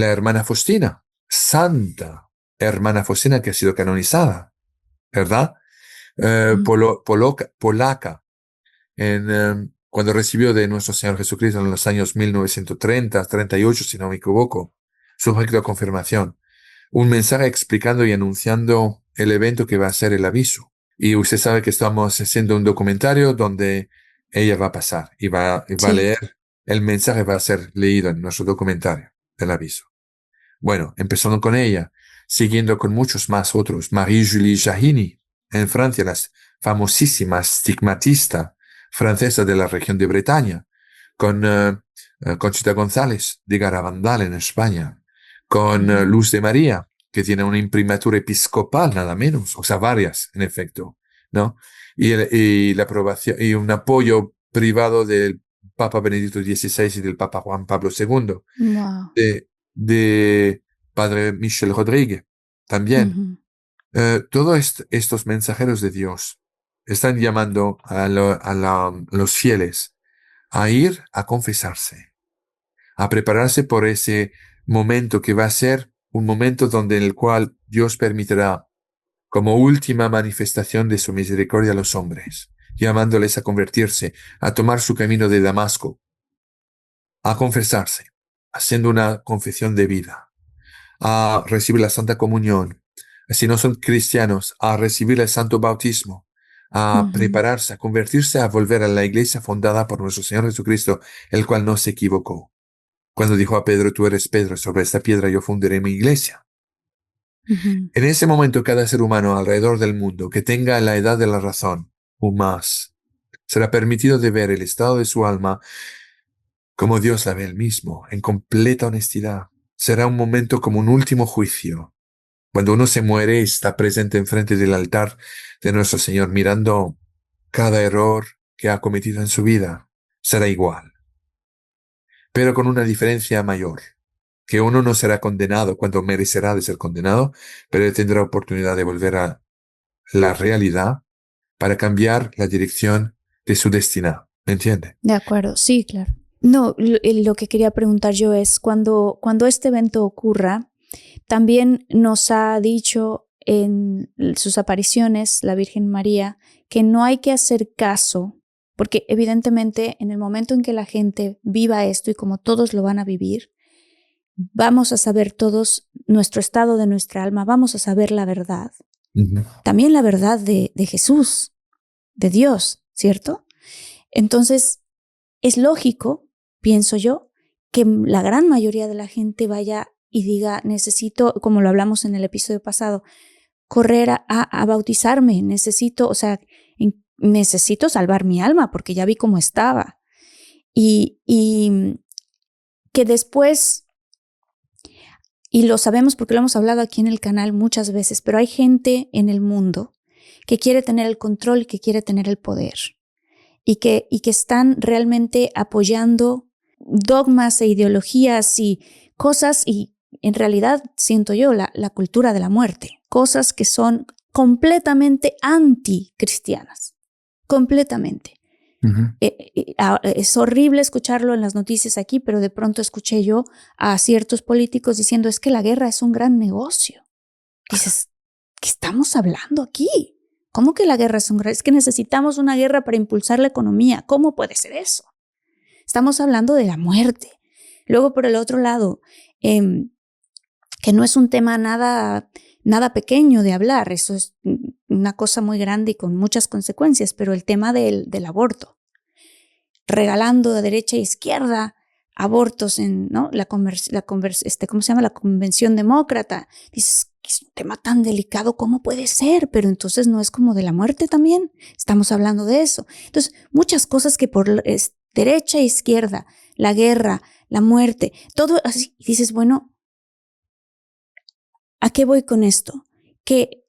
Speaker 3: hermana Faustina, santa hermana Faustina que ha sido canonizada, ¿verdad?
Speaker 1: Mm.
Speaker 3: Polaca, cuando recibió de nuestro Señor Jesucristo en los años 1930, 38, si no me equivoco, su acto de confirmación. Un mensaje explicando y anunciando el evento que va a ser el aviso. Y usted sabe que estamos haciendo un documentario donde ella va a pasar y va a
Speaker 1: Sí.
Speaker 3: leer. El mensaje va a ser leído en nuestro documentario del aviso. Bueno, empezando con ella, siguiendo con muchos más otros. Marie-Julie Jahini, en Francia, la famosísima estigmatista francesa de la región de Bretaña, con Conchita González de Garabandal en España, con
Speaker 1: Ujú.
Speaker 3: Luz de María, que tiene una imprimatura episcopal, nada menos, o sea, varias, en efecto, ¿no? Y la aprobación, y un apoyo privado del Papa Benedicto XVI y del Papa Juan Pablo II,
Speaker 1: Wow.
Speaker 3: de Padre Michel Rodríguez, también.
Speaker 1: Ujú.
Speaker 3: Todos estos mensajeros de Dios están llamando a los fieles a ir a confesarse, a prepararse por ese momento que va a ser un momento donde en el cual Dios permitirá como última manifestación de su misericordia a los hombres, llamándoles a convertirse, a tomar su camino de Damasco, a confesarse, haciendo una confesión de vida, a recibir la Santa Comunión, si no son cristianos, a recibir el Santo Bautismo, a
Speaker 1: Ujú.
Speaker 3: prepararse, a convertirse, a volver a la iglesia fundada por nuestro Señor Jesucristo, el cual no se equivocó. Cuando dijo a Pedro, tú eres Pedro, sobre esta piedra yo fundaré mi iglesia.
Speaker 1: Ujú.
Speaker 3: En ese momento, cada ser humano alrededor del mundo que tenga la edad de la razón, o más, será permitido de ver el estado de su alma como Dios la ve él mismo, en completa honestidad. Será un momento como un último juicio. Cuando uno se muere, está presente enfrente del altar de nuestro Señor, mirando cada error que ha cometido en su vida. Será igual, pero con una diferencia mayor, que uno no será condenado cuando merecerá de ser condenado, pero él tendrá oportunidad de volver a la realidad para cambiar la dirección de su destino. ¿Me entiende?
Speaker 1: De acuerdo, sí, claro. No, lo que quería preguntar yo es, cuando este evento ocurra, también nos ha dicho en sus apariciones la Virgen María que no hay que hacer caso, porque evidentemente en el momento en que la gente viva esto y como todos lo van a vivir, vamos a saber todos nuestro estado de nuestra alma, vamos a saber la verdad.
Speaker 3: Ujú.
Speaker 1: También la verdad de Jesús, de Dios, ¿cierto? Entonces, es lógico, pienso yo, que la gran mayoría de la gente vaya y diga, necesito, como lo hablamos en el episodio pasado, correr a bautizarme, necesito, o sea, necesito salvar mi alma porque ya vi cómo estaba. Y que después, y lo sabemos porque lo hemos hablado aquí en el canal muchas veces, pero hay gente en el mundo que quiere tener el control, que quiere tener el poder. Y que están realmente apoyando dogmas e ideologías y cosas, y en realidad siento yo la cultura de la muerte, cosas que son completamente anticristianas, completamente.
Speaker 3: Ujú.
Speaker 1: Es horrible escucharlo en las noticias aquí, pero de pronto escuché yo a ciertos políticos diciendo es que la guerra es un gran negocio. Dices, ¿qué estamos hablando aquí? ¿Cómo que la guerra es un gran? Es que necesitamos una guerra para impulsar la economía. ¿Cómo puede ser eso? Estamos hablando de la muerte. Luego, por el otro lado, que no es un tema nada nada pequeño de hablar, eso es una cosa muy grande y con muchas consecuencias, pero el tema del aborto, regalando de derecha a izquierda abortos en, ¿no? ¿cómo se llama? La Convención Demócrata. Dices, es un tema tan delicado, ¿cómo puede ser? Pero entonces no es como de la muerte también. Estamos hablando de eso. Entonces, muchas cosas que por derecha e izquierda, la guerra, la muerte, todo así. Y dices, bueno, ¿a qué voy con esto? ¿Qué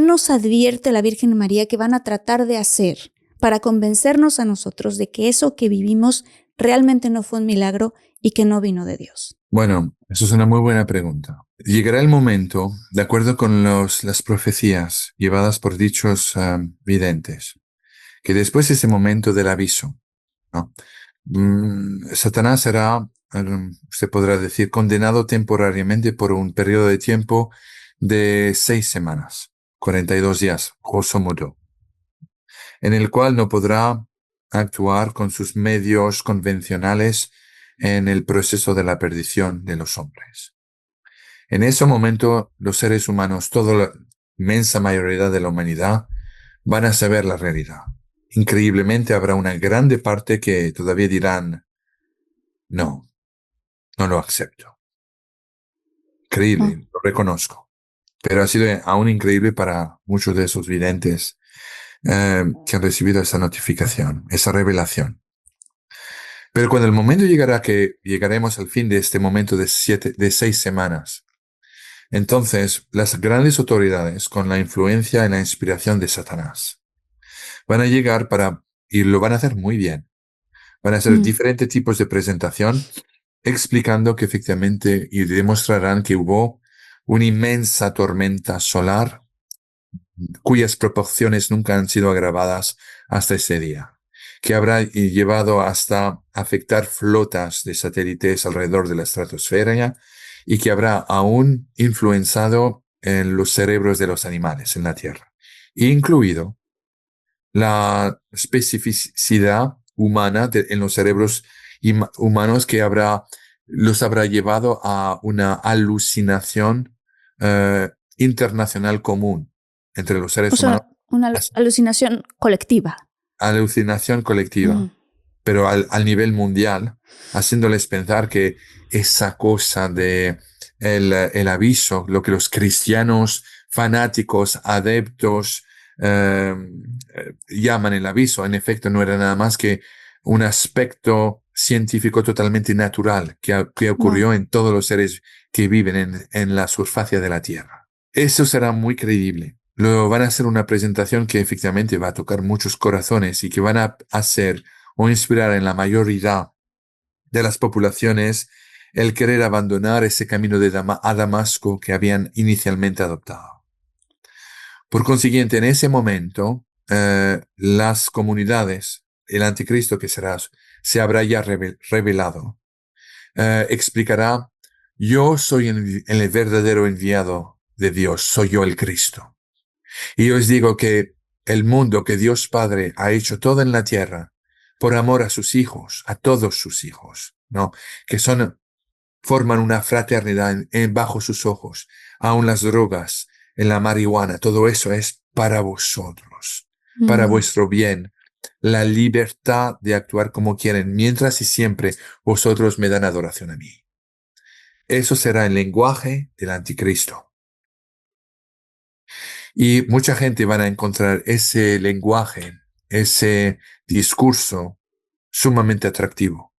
Speaker 1: nos advierte la Virgen María que van a tratar de hacer para convencernos a nosotros de que eso que vivimos realmente no fue un milagro y que no vino de Dios?
Speaker 3: Bueno, eso es una muy buena pregunta. Llegará el momento, de acuerdo con las profecías llevadas por dichos videntes, que después de ese momento del aviso, ¿no? Satanás será, se podrá decir, condenado temporariamente por un periodo de tiempo de 6 semanas, 42 días, grosso modo, en el cual no podrá actuar con sus medios convencionales en el proceso de la perdición de los hombres. En ese momento, los seres humanos, toda la inmensa mayoría de la humanidad, van a saber la realidad. Increíblemente, habrá una grande parte que todavía dirán, no, no lo acepto. Increíble, lo reconozco. Pero ha sido aún increíble para muchos de esos videntes que han recibido esa notificación, esa revelación. Pero cuando el momento llegará que llegaremos al fin de este momento de 6 semanas, entonces las grandes autoridades, con la influencia y la inspiración de Satanás, van a llegar y lo van a hacer muy bien. Van a hacer diferentes tipos de presentación explicando que efectivamente y demostrarán que hubo una inmensa tormenta solar cuyas proporciones nunca han sido agravadas hasta ese día, que habrá llevado hasta afectar flotas de satélites alrededor de la estratosfera y que habrá aún influenciado en los cerebros de los animales en la Tierra, incluido la especificidad humana en los cerebros humanos que los habrá llevado a una alucinación internacional común entre los
Speaker 1: O
Speaker 3: seres humanos.
Speaker 1: sea, una alucinación colectiva.
Speaker 3: Alucinación colectiva, pero al nivel mundial, haciéndoles pensar que esa cosa de el aviso, lo que los cristianos fanáticos, adeptos, llaman el aviso, en efecto no era nada más que un aspecto científico totalmente natural que ocurrió en todos los seres que viven en la superficie de la Tierra. Eso será muy creíble. Luego van a hacer una presentación que efectivamente va a tocar muchos corazones y que van a hacer o inspirar en la mayoría de las poblaciones el querer abandonar ese camino a Damasco que habían inicialmente adoptado. Por consiguiente, en ese momento, las comunidades, el anticristo que se habrá ya revelado, explicará: yo soy el verdadero enviado de Dios, soy yo el Cristo. Y os digo que el mundo que Dios Padre ha hecho todo en la tierra por amor a sus hijos, a todos sus hijos, ¿no? Que forman una fraternidad bajo sus ojos, aun las drogas, en la marihuana, todo eso es para vosotros, para vuestro bien, la libertad de actuar como quieren, mientras y siempre vosotros me dan adoración a mí. Eso será el lenguaje del anticristo. Y mucha gente van a encontrar ese lenguaje, ese discurso sumamente atractivo.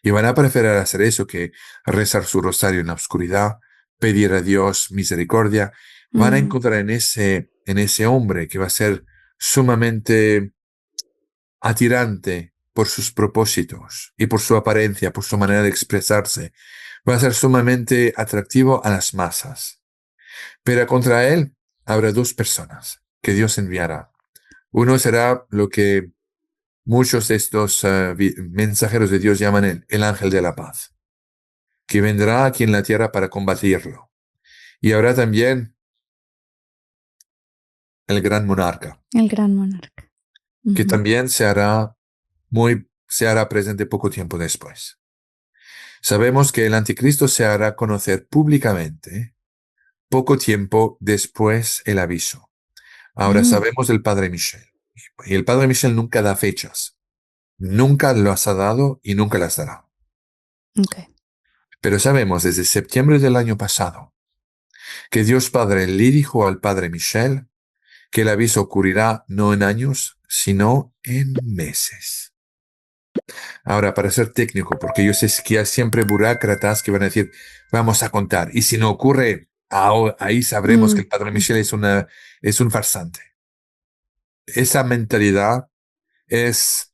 Speaker 3: Y van a preferir hacer eso que rezar su rosario en la oscuridad, pedir a Dios misericordia. Van a encontrar en ese hombre que va a ser sumamente atirante por sus propósitos y por su apariencia, por su manera de expresarse. Va a ser sumamente atractivo a las masas. Pero contra él habrá 2 personas que Dios enviará. Uno será lo que muchos de estos mensajeros de Dios llaman el ángel de la paz, que vendrá aquí en la tierra para combatirlo. Y habrá también el gran monarca.
Speaker 1: El gran monarca.
Speaker 3: Que también se hará presente poco tiempo después. Sabemos que el anticristo se hará conocer públicamente poco tiempo después el aviso. Ahora
Speaker 1: Mm,
Speaker 3: sabemos del padre Michel. Y el padre Michel nunca da fechas. Nunca las ha dado y nunca las dará.
Speaker 1: ok.
Speaker 3: Pero sabemos desde septiembre del año pasado que Dios Padre le dijo al padre Michel que el aviso ocurrirá no en años, sino en meses. Ahora, para ser técnico, porque yo sé que hay siempre burócratas que van a decir, vamos a contar. Y si no ocurre, ahí sabremos que
Speaker 1: Mm,
Speaker 3: el padre Michel es un farsante. Esa mentalidad es,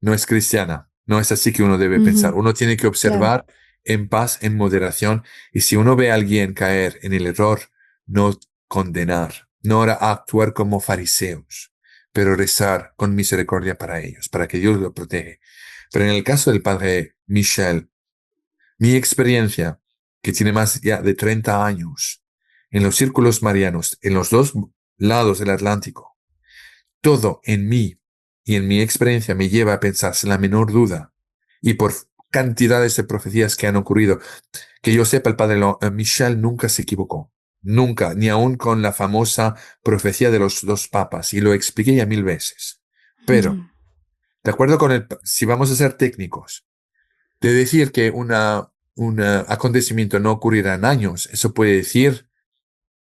Speaker 3: no es cristiana. No es así que uno debe pensar.
Speaker 1: ujú,
Speaker 3: Uno tiene que
Speaker 1: claro.
Speaker 3: observar en paz, en moderación. Y si uno ve a alguien caer en el error, no condenar, no actuar como fariseos, pero rezar con misericordia para ellos, para que Dios lo protege. Pero en el caso del padre Michel, mi experiencia, que tiene más ya de 30 años, en los círculos marianos, en los dos lados del Atlántico, todo en mí y en mi experiencia me lleva a pensar sin la menor duda, y por cantidades de profecías que han ocurrido, que yo sepa, el padre Michel nunca se equivocó. Nunca, ni aun con la famosa profecía de los dos papas, y lo expliqué ya 1000 veces. Pero,
Speaker 1: Mm,
Speaker 3: de acuerdo con si vamos a ser técnicos, de decir que un acontecimiento no ocurrirá en años, eso puede decir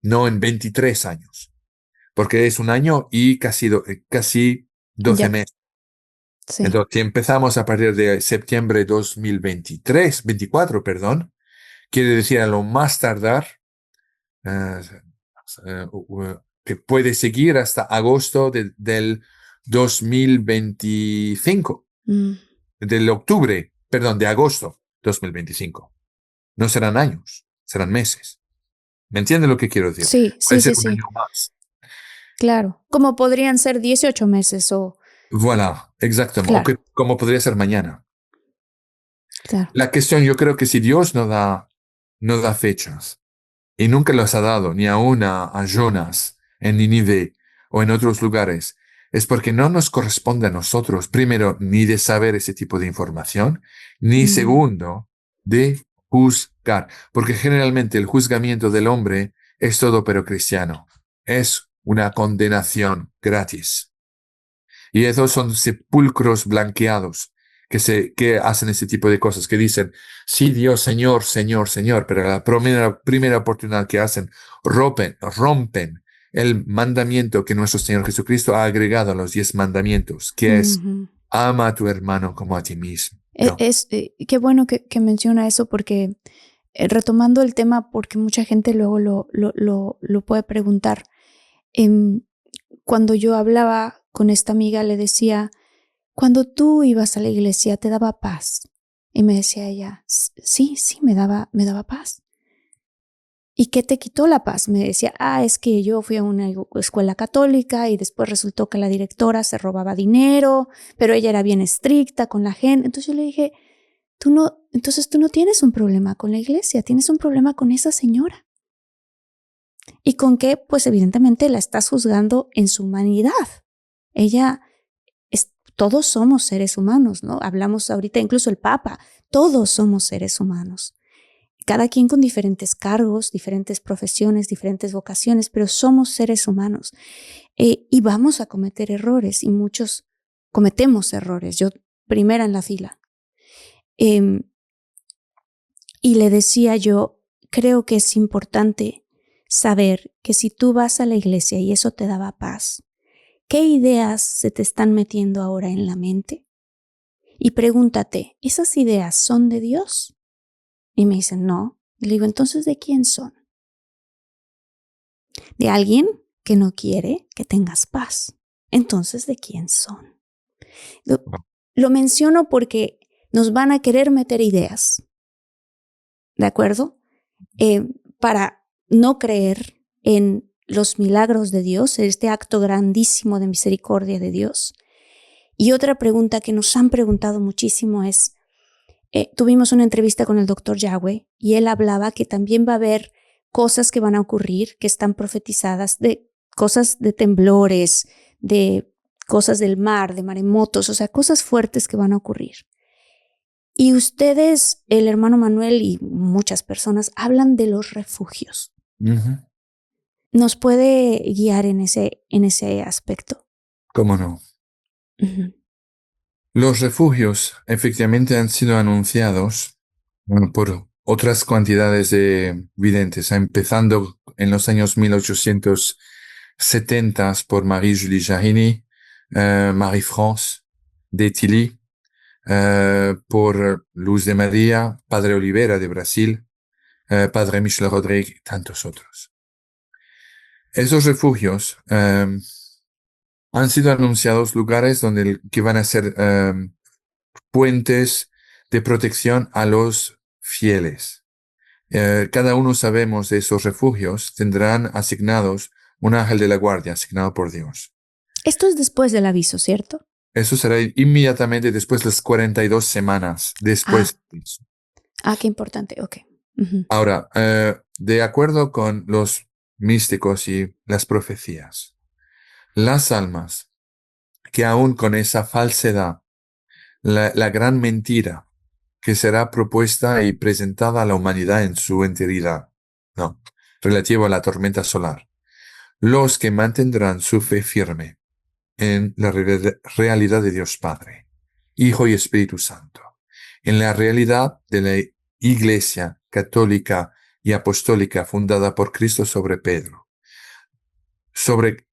Speaker 3: no en 23 años, porque es un año y casi 12
Speaker 1: ya,
Speaker 3: meses.
Speaker 1: sí.
Speaker 3: Entonces, si empezamos a partir de septiembre 24, perdón, quiere decir a lo más tardar eh, que puede seguir hasta agosto del 2025,
Speaker 1: Mm,
Speaker 3: del octubre, perdón, de agosto 2025. No serán años, serán meses. ¿Me entiende lo que quiero decir?
Speaker 1: sí,
Speaker 3: Puede
Speaker 1: sí,
Speaker 3: ser
Speaker 1: sí,
Speaker 3: un año
Speaker 1: sí.
Speaker 3: más.
Speaker 1: Claro. Como podrían ser 18 meses o...
Speaker 3: Voilà, exactamente. O
Speaker 1: Claro,
Speaker 3: que, como podría ser mañana.
Speaker 1: claro.
Speaker 3: La cuestión, yo creo que si Dios no da fechas, y nunca los ha dado, ni aún a Jonas en Nínive o en otros lugares, es porque no nos corresponde a nosotros, primero, ni de saber ese tipo de información, ni
Speaker 1: Mm,
Speaker 3: segundo, de juzgar. Porque generalmente el juzgamiento del hombre es todo pero cristiano. Es una condenación gratis. Y esos son sepulcros blanqueados que hacen ese tipo de cosas, que dicen, sí, Dios, Señor, Señor, Señor, pero la primera oportunidad que hacen, rompen el mandamiento que nuestro Señor Jesucristo ha agregado a los 10 mandamientos, que es,
Speaker 1: ujú.
Speaker 3: ama a tu hermano como a ti mismo. No.
Speaker 1: Qué bueno que menciona eso porque retomando el tema, porque mucha gente luego lo puede preguntar. Em, Cuando yo hablaba con esta amiga, le decía, cuando tú ibas a la iglesia, ¿te daba paz? Y me decía ella, sí, sí, me daba paz. ¿Y qué te quitó la paz? Me decía, es que yo fui a una escuela católica y después resultó que la directora se robaba dinero, pero ella era bien estricta con la gente. Entonces yo le dije, entonces tú no tienes un problema con la iglesia, tienes un problema con esa señora. Y con que, pues evidentemente la estás juzgando en su humanidad. Ella, todos somos seres humanos, ¿no? Hablamos ahorita, incluso el Papa, todos somos seres humanos. Cada quien con diferentes cargos, diferentes profesiones, diferentes vocaciones, pero somos seres humanos. Y vamos a cometer errores y muchos cometemos errores. Yo primera en la fila. Eh, y le decía yo, creo que es importante saber que si tú vas a la iglesia y eso te daba paz, ¿qué ideas se te están metiendo ahora en la mente? Y pregúntate, ¿esas ideas son de Dios? Y me dicen, no. Y le digo, entonces, ¿de quién son? De alguien que no quiere que tengas paz. Entonces, ¿de quién son? Lo, lo menciono porque nos van a querer meter ideas, ¿de acuerdo? Para no creer en los milagros de Dios, este acto grandísimo de misericordia de Dios. Y otra pregunta que nos han preguntado muchísimo es, tuvimos una entrevista con el doctor Yahweh y él hablaba que también va a haber cosas que van a ocurrir, que están profetizadas, de cosas de temblores, de cosas del mar, de maremotos, o sea, cosas fuertes que van a ocurrir. Y ustedes, el hermano Manuel y muchas personas, hablan de los refugios.
Speaker 3: Ujú.
Speaker 1: ¿Nos puede guiar en ese aspecto?
Speaker 3: ¿Cómo no?
Speaker 1: Ujú.
Speaker 3: Los refugios efectivamente han sido anunciados por otras cantidades de videntes, empezando en los años 1870 por Marie-Julie Jariny, Marie-France de Tilly, por Luz de María, Padre Olivera de Brasil, Padre Michel Rodríguez y tantos otros. Esos refugios han sido anunciados lugares que van a ser puentes de protección a los fieles. Cada uno sabemos de esos refugios tendrán asignados un ángel de la guardia asignado por Dios.
Speaker 1: Esto es después del aviso, ¿cierto?
Speaker 3: Eso será inmediatamente después de las 42 semanas
Speaker 1: Ah,
Speaker 3: después de eso.
Speaker 1: qué importante. Ok. Ujú.
Speaker 3: Ahora, de acuerdo con los místicos y las profecías, las almas que aún con esa falsedad, la gran mentira que será propuesta y presentada a la humanidad en su enteridad, no, relativo a la tormenta solar, los que mantendrán su fe firme en la realidad de Dios Padre, Hijo y Espíritu Santo, en la realidad de la Iglesia católica y apostólica fundada por Cristo sobre Pedro, sobre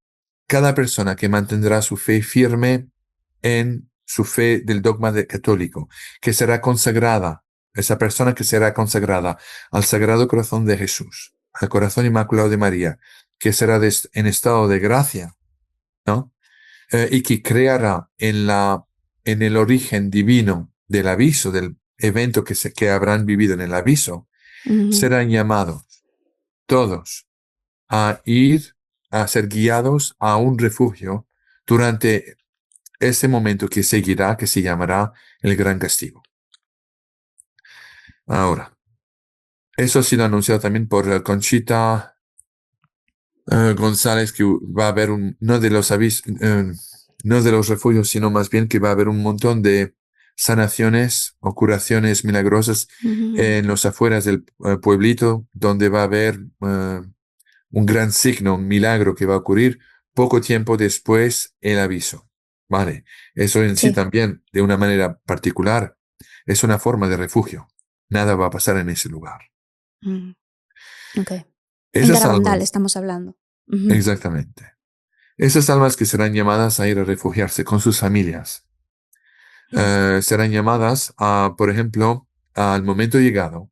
Speaker 3: cada persona que mantendrá su fe firme en su fe del dogma católico, que será consagrada, esa persona que será consagrada al Sagrado Corazón de Jesús, al Corazón Inmaculado de María, que será en estado de gracia, ¿no? Y que creará en el origen divino del aviso, del evento que habrán vivido en el aviso,
Speaker 1: Ujú.
Speaker 3: serán llamados todos a ir a ser guiados a un refugio durante ese momento que seguirá, que se llamará el gran castigo. Ahora, eso ha sido anunciado también por Conchita González, que va a haber no de los no de los refugios, sino más bien que va a haber un montón de sanaciones o curaciones milagrosas
Speaker 1: Ujú.
Speaker 3: en los afueras del pueblito, donde va a haber un gran signo, un milagro que va a ocurrir poco tiempo después el aviso. Vale, eso en sí
Speaker 1: Sí.
Speaker 3: también, de una manera particular, es una forma de refugio. Nada va a pasar en ese lugar.
Speaker 1: Mm, ok. En
Speaker 3: Esas
Speaker 1: Garabandal
Speaker 3: almas,
Speaker 1: estamos hablando. Ujú.
Speaker 3: exactamente. Esas almas que serán llamadas a ir a refugiarse con sus familias,
Speaker 1: Mm.
Speaker 3: serán llamadas a, por ejemplo, al momento llegado,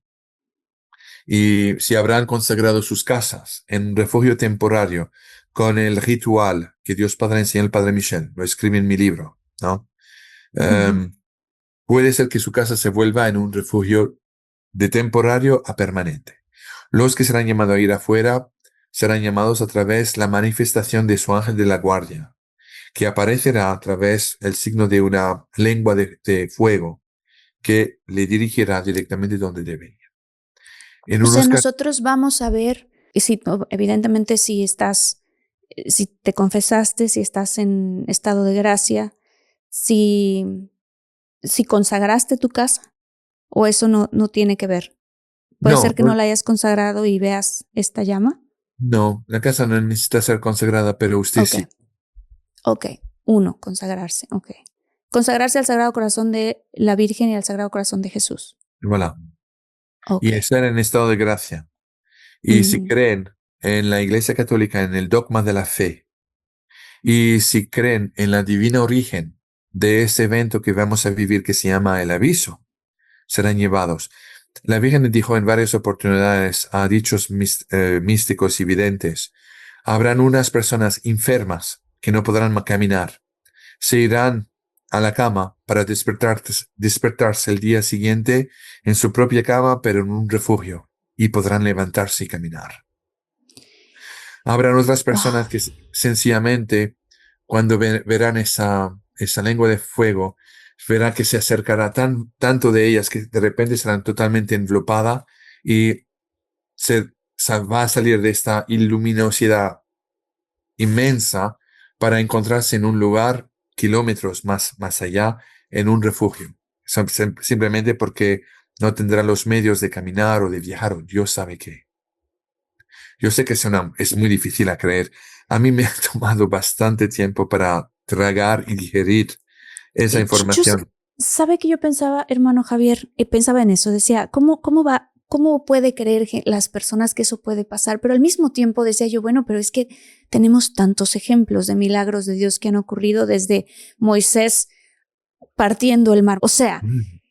Speaker 3: y si habrán consagrado sus casas en un refugio temporario con el ritual que Dios Padre enseña al Padre Michel, lo escribe en mi libro, ¿no?
Speaker 1: Ujú.
Speaker 3: Em, Puede ser que su casa se vuelva en un refugio de temporario a permanente. Los que serán llamados a ir afuera serán llamados a través de la manifestación de su ángel de la guardia, que aparecerá a través del signo de una lengua de fuego que le dirigirá directamente donde debe ir. En
Speaker 1: O sea,
Speaker 3: unos casos,
Speaker 1: nosotros vamos a ver, y si, evidentemente, si te confesaste, si estás en estado de gracia, si, si consagraste tu casa, o eso no tiene que ver. Puede
Speaker 3: no,
Speaker 1: ser que no la hayas consagrado y veas esta llama.
Speaker 3: no, la casa no necesita ser consagrada, pero usted
Speaker 1: Ok,
Speaker 3: sí.
Speaker 1: ok. Uno, consagrarse. Ok. Consagrarse al Sagrado Corazón de la Virgen y al Sagrado Corazón de Jesús.
Speaker 3: Voilà.
Speaker 1: Ok.
Speaker 3: Y estar en estado de gracia. Y si
Speaker 1: Ujú.
Speaker 3: creen en la Iglesia Católica, en el dogma de la fe, y si creen en la divina origen de ese evento que vamos a vivir que se llama el aviso, serán llevados. La Virgen dijo en varias oportunidades a dichos místicos y videntes, habrán unas personas enfermas que no podrán caminar. Se irán a la cama para despertarse el día siguiente en su propia cama, pero en un refugio, y podrán levantarse y caminar. Habrán otras personas
Speaker 1: Wow.
Speaker 3: que sencillamente, cuando verán esa lengua de fuego, verán que se acercará tanto de ellas que de repente serán totalmente envelopada y va a salir de esta luminosidad inmensa para encontrarse en un lugar kilómetros más allá, en un refugio. Simplemente porque no tendrá los medios de caminar o de viajar, o Dios sabe qué. Yo sé que es muy difícil a creer. A mí me ha tomado bastante tiempo para tragar y digerir esa información.
Speaker 1: ¿Sabe que yo pensaba, hermano Javier? Pensaba en eso, decía, ¿cómo puede creer las personas que eso puede pasar? Pero al mismo tiempo decía yo, bueno, pero es que tenemos tantos ejemplos de milagros de Dios que han ocurrido desde Moisés partiendo el mar, o sea,
Speaker 3: Mm.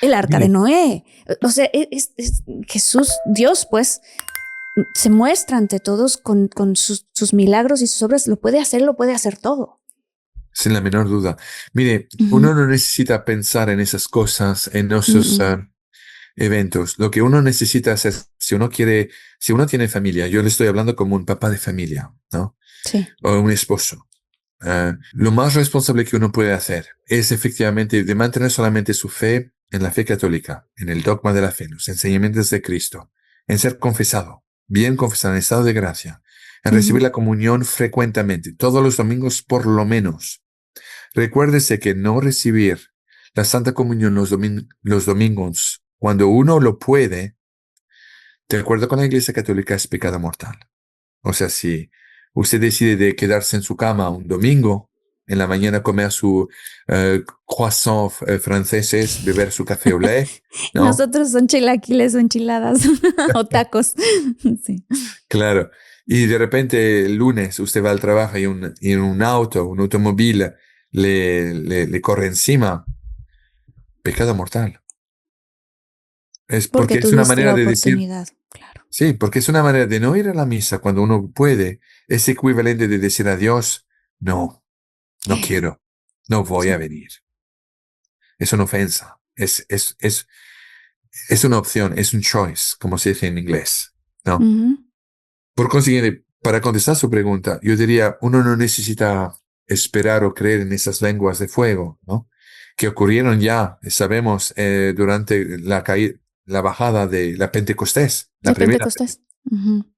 Speaker 1: el arca de
Speaker 3: Mire,
Speaker 1: Noé, o sea, Jesús, Dios, pues, se muestra ante todos con sus milagros y sus obras, lo puede hacer todo.
Speaker 3: sin la menor duda. Mire,
Speaker 1: Ujú.
Speaker 3: uno no necesita pensar en esas cosas, en
Speaker 1: Mm,
Speaker 3: esos
Speaker 1: mm.
Speaker 3: eventos. Lo que uno necesita hacer, si uno tiene familia, yo le estoy hablando como un papá de familia, ¿no?
Speaker 1: Sí.
Speaker 3: O un esposo. Lo más responsable que uno puede hacer es efectivamente de mantener solamente su fe en la fe católica, en el dogma de la fe, en los enseñamientos de Cristo, en ser confesado, bien confesado, en estado de gracia, en recibir
Speaker 1: Ujú.
Speaker 3: la comunión frecuentemente, todos los domingos por lo menos. Recuérdese que no recibir la Santa Comunión los domingos, cuando uno lo puede, de acuerdo con la Iglesia Católica, es pecado mortal. O sea, si usted decide de quedarse en su cama un domingo, en la mañana comer su croissant franceses, beber su café au lait, ¿no?
Speaker 1: Nosotros son chilaquiles o enchiladas o tacos. Sí.
Speaker 3: Claro. Y de repente el lunes usted va al trabajo y un auto, un automóvil le corre encima, pecado mortal. Es
Speaker 1: Porque
Speaker 3: porque es una
Speaker 1: tuviste
Speaker 3: manera
Speaker 1: la
Speaker 3: de decir,
Speaker 1: oportunidad, claro.
Speaker 3: sí, porque es una manera de no ir a la misa cuando uno puede. Es equivalente de decir a Dios, no, no quiero, no voy a
Speaker 1: Sí.
Speaker 3: venir. Es una ofensa. Es una opción, es un choice, como se dice en inglés, ¿no?
Speaker 1: Ujú.
Speaker 3: Por consiguiente, para contestar su pregunta, yo diría, uno no necesita esperar o creer en esas lenguas de fuego, ¿no? Que ocurrieron ya, sabemos, durante la bajada de la Pentecostés, la
Speaker 1: De
Speaker 3: primera.
Speaker 1: Pentecostés. Ujú.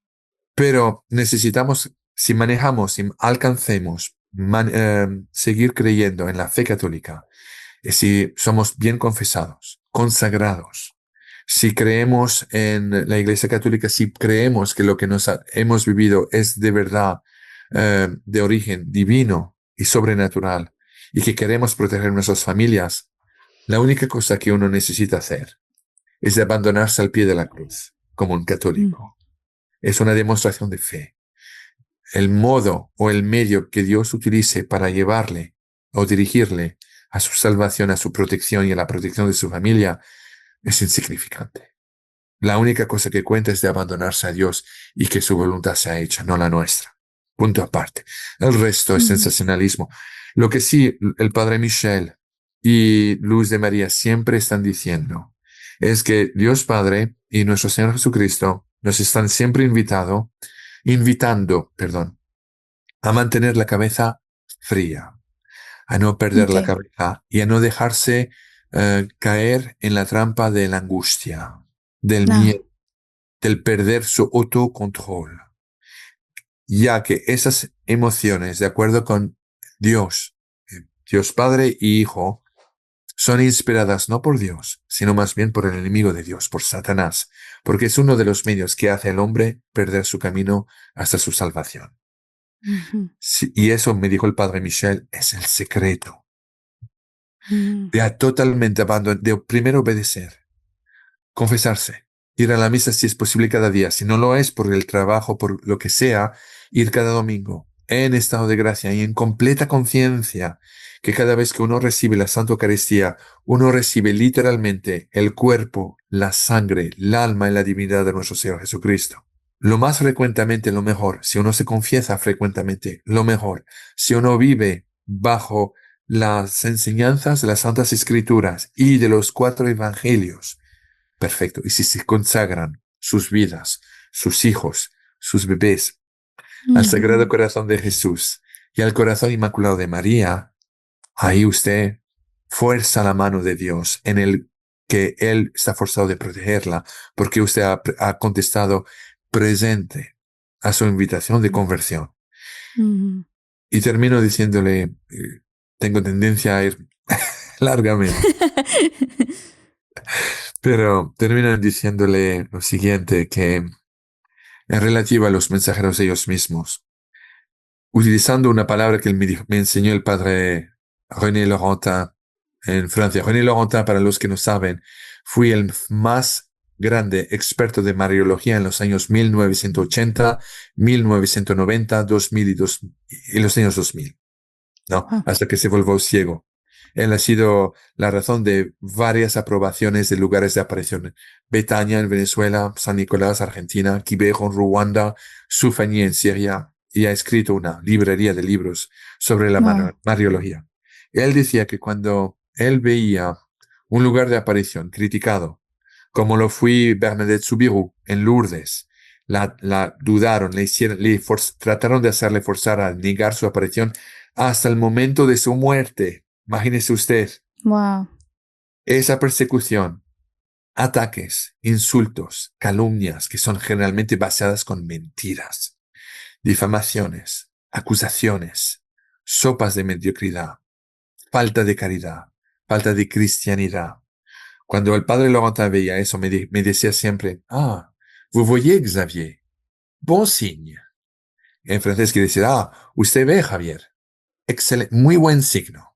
Speaker 3: Pero necesitamos, si manejamos, si alcancemos, seguir creyendo en la fe católica, si somos bien confesados, consagrados, si creemos en la Iglesia Católica, si creemos que lo que hemos vivido es de verdad de origen divino y sobrenatural, y que queremos proteger nuestras familias, la única cosa que uno necesita hacer es de abandonarse al pie de la cruz, como un
Speaker 1: Mm.
Speaker 3: católico. Es una demostración de fe. El modo o el medio que Dios utilice para llevarle o dirigirle a su salvación, a su protección y a la protección de su familia es insignificante. La única cosa que cuenta es de abandonarse a Dios y que su voluntad sea hecha, no la nuestra. Punto aparte. El resto es
Speaker 1: Ujú.
Speaker 3: sensacionalismo. Lo que sí el padre Michel y Luz de María siempre están diciendo es que Dios Padre y nuestro Señor Jesucristo nos están siempre invitando, perdón, a mantener la cabeza fría, a no perder
Speaker 1: Ok.
Speaker 3: la cabeza y a no dejarse caer en la trampa de la angustia, del
Speaker 1: Ah,
Speaker 3: miedo, del perder su autocontrol, ya que esas emociones, de acuerdo con Dios, Dios Padre y Hijo, son inspiradas no por Dios, sino más bien por el enemigo de Dios, por Satanás, porque es uno de los medios que hace al hombre perder su camino hasta su salvación.
Speaker 1: ujú.
Speaker 3: Sí, y eso me dijo el padre Michel, es el secreto
Speaker 1: Mm.
Speaker 3: de totalmente abandonar, de primero obedecer, confesarse, ir a la misa si es posible cada día, si no lo es por el trabajo, por lo que sea, ir cada domingo en estado de gracia y en completa conciencia que cada vez que uno recibe la Santa Eucaristía, uno recibe literalmente el cuerpo, la sangre, el alma y la divinidad de nuestro Señor Jesucristo. Lo más frecuentemente, lo mejor. Si uno se confiesa frecuentemente, lo mejor. Si uno vive bajo las enseñanzas de las Santas Escrituras y de los 4 evangelios, perfecto. Y si se consagran sus vidas, sus hijos, sus bebés al Sagrado
Speaker 1: Ujú.
Speaker 3: Corazón de Jesús y al Corazón Inmaculado de María, ahí usted fuerza la mano de Dios en el que Él está forzado de protegerla, porque usted ha contestado presente a su invitación de conversión.
Speaker 1: Ujú.
Speaker 3: Y termino diciéndole, tengo tendencia a ir largamente, pero termino diciéndole lo siguiente, que en relativo a los mensajeros ellos mismos, utilizando una palabra que me enseñó el padre René Laurentin en Francia. René Laurentin, para los que no saben, fue el más grande experto de Mariología en los años 1980, 1990, 2000 y los años 2000, ¿no?
Speaker 1: Ah,
Speaker 3: Hasta que se volvió ciego. Él ha sido la razón de varias aprobaciones de lugares de aparición. Betania en Venezuela, San Nicolás, Argentina, Quibejo en Ruanda, Sufani en Siria, y ha escrito una librería de libros sobre la
Speaker 1: wow.
Speaker 3: Mariología. Él decía que cuando él veía un lugar de aparición criticado, como lo fue Bernadette Soubirous en Lourdes, la dudaron, trataron de hacerle forzar a negar su aparición hasta el momento de su muerte. Imagínese usted,
Speaker 1: Wow.
Speaker 3: esa persecución, ataques, insultos, calumnias que son generalmente basadas con mentiras, difamaciones, acusaciones, sopas de mediocridad, falta de caridad, falta de cristianidad. Cuando el padre Laurentin veía eso, me decía siempre, vous voyez, Xavier, bon signe. En francés quiere decir, usted ve, Javier, excelente, muy buen signo.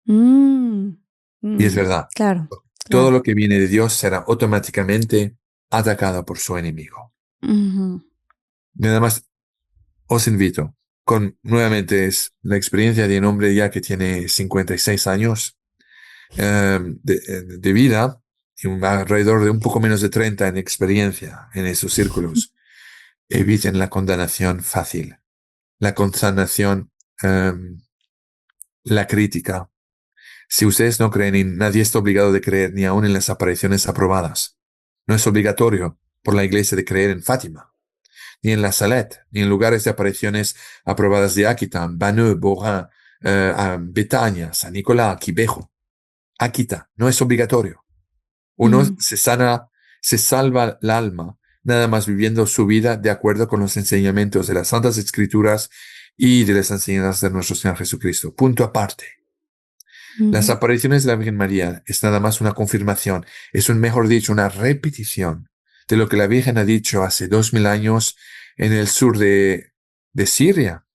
Speaker 1: Mm,
Speaker 3: Y es
Speaker 1: mm,
Speaker 3: verdad,
Speaker 1: claro,
Speaker 3: todo
Speaker 1: claro.
Speaker 3: lo que viene de Dios será automáticamente atacado por su enemigo.
Speaker 1: Ujú.
Speaker 3: Nada más os invito nuevamente es la experiencia de un hombre ya que tiene 56 años de vida y alrededor de un poco menos de 30 en experiencia en esos círculos. Eviten la condenación fácil, la condenación, la crítica. Si ustedes no creen, y nadie está obligado de creer ni aun en las apariciones aprobadas. No es obligatorio por la iglesia de creer en Fátima, ni en la Salette, ni en lugares de apariciones aprobadas de Aquitaine, Banneux, Borin, Betania, San Nicolás, Quibejo. Aquita, no es obligatorio. Uno
Speaker 1: Mm,
Speaker 3: se salva el alma nada más viviendo su vida de acuerdo con los enseñamientos de las Santas Escrituras y de las enseñanzas de nuestro Señor Jesucristo. Punto aparte. Las
Speaker 1: ujú.
Speaker 3: apariciones de la Virgen María es nada más una confirmación, es mejor dicho, una repetición de lo que la Virgen ha dicho hace 2000 años en el sur de Siria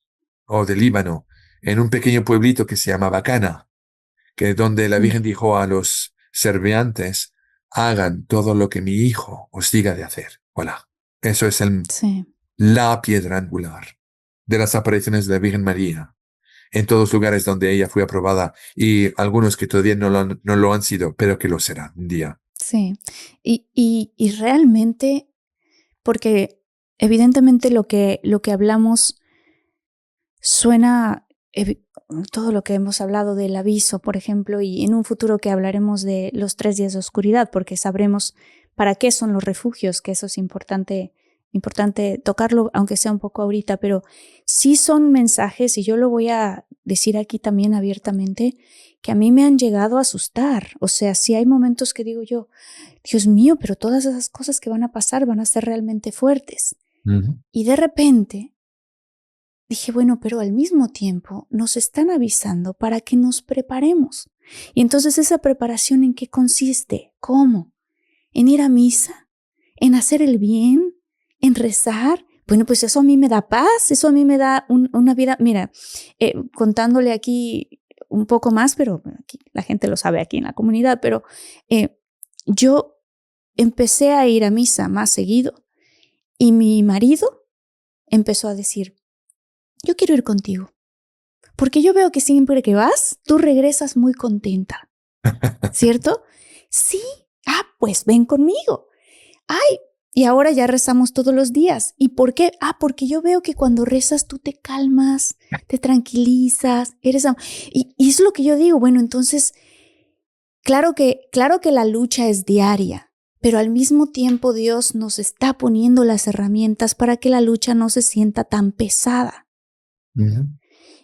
Speaker 3: o de Líbano, en un pequeño pueblito que se llama Cana, que donde la
Speaker 1: Mm,
Speaker 3: Virgen dijo a los serviantes, hagan todo lo que mi hijo os diga de hacer. Voilà. Eso es
Speaker 1: sí.
Speaker 3: la piedra angular de las apariciones de la Virgen María en todos lugares donde ella fue aprobada y algunos que todavía no lo han sido, pero que lo serán un día.
Speaker 1: Sí, y realmente, porque evidentemente lo que hablamos suena, todo lo que hemos hablado del aviso, por ejemplo, y en un futuro que hablaremos de los 3 días de oscuridad, porque sabremos para qué son los refugios, que eso es importante tocarlo, aunque sea un poco ahorita, pero sí son mensajes, y yo lo voy a decir aquí también abiertamente, que a mí me han llegado a asustar. O sea, sí hay momentos que digo yo, Dios mío, pero todas esas cosas que van a pasar van a ser realmente fuertes.
Speaker 3: Ujú.
Speaker 1: Y de repente dije, bueno, pero al mismo tiempo nos están avisando para que nos preparemos. Y entonces esa preparación, ¿en qué consiste? ¿Cómo? ¿En ir a misa? ¿En hacer el bien? ¿En rezar? Bueno, pues eso a mí me da paz, eso a mí me da una vida. Mira, contándole aquí un poco más, pero aquí, la gente lo sabe aquí en la comunidad, pero yo empecé a ir a misa más seguido y mi marido empezó a decir, yo quiero ir contigo, porque yo veo que siempre que vas, tú regresas muy contenta, ¿cierto? Sí, pues ven conmigo. Ay, y ahora ya rezamos todos los días. ¿Y por qué? Porque yo veo que cuando rezas tú te calmas, te tranquilizas, y es lo que yo digo, bueno, entonces, claro que la lucha es diaria, pero al mismo tiempo Dios nos está poniendo las herramientas para que la lucha no se sienta tan pesada.
Speaker 3: Ujú.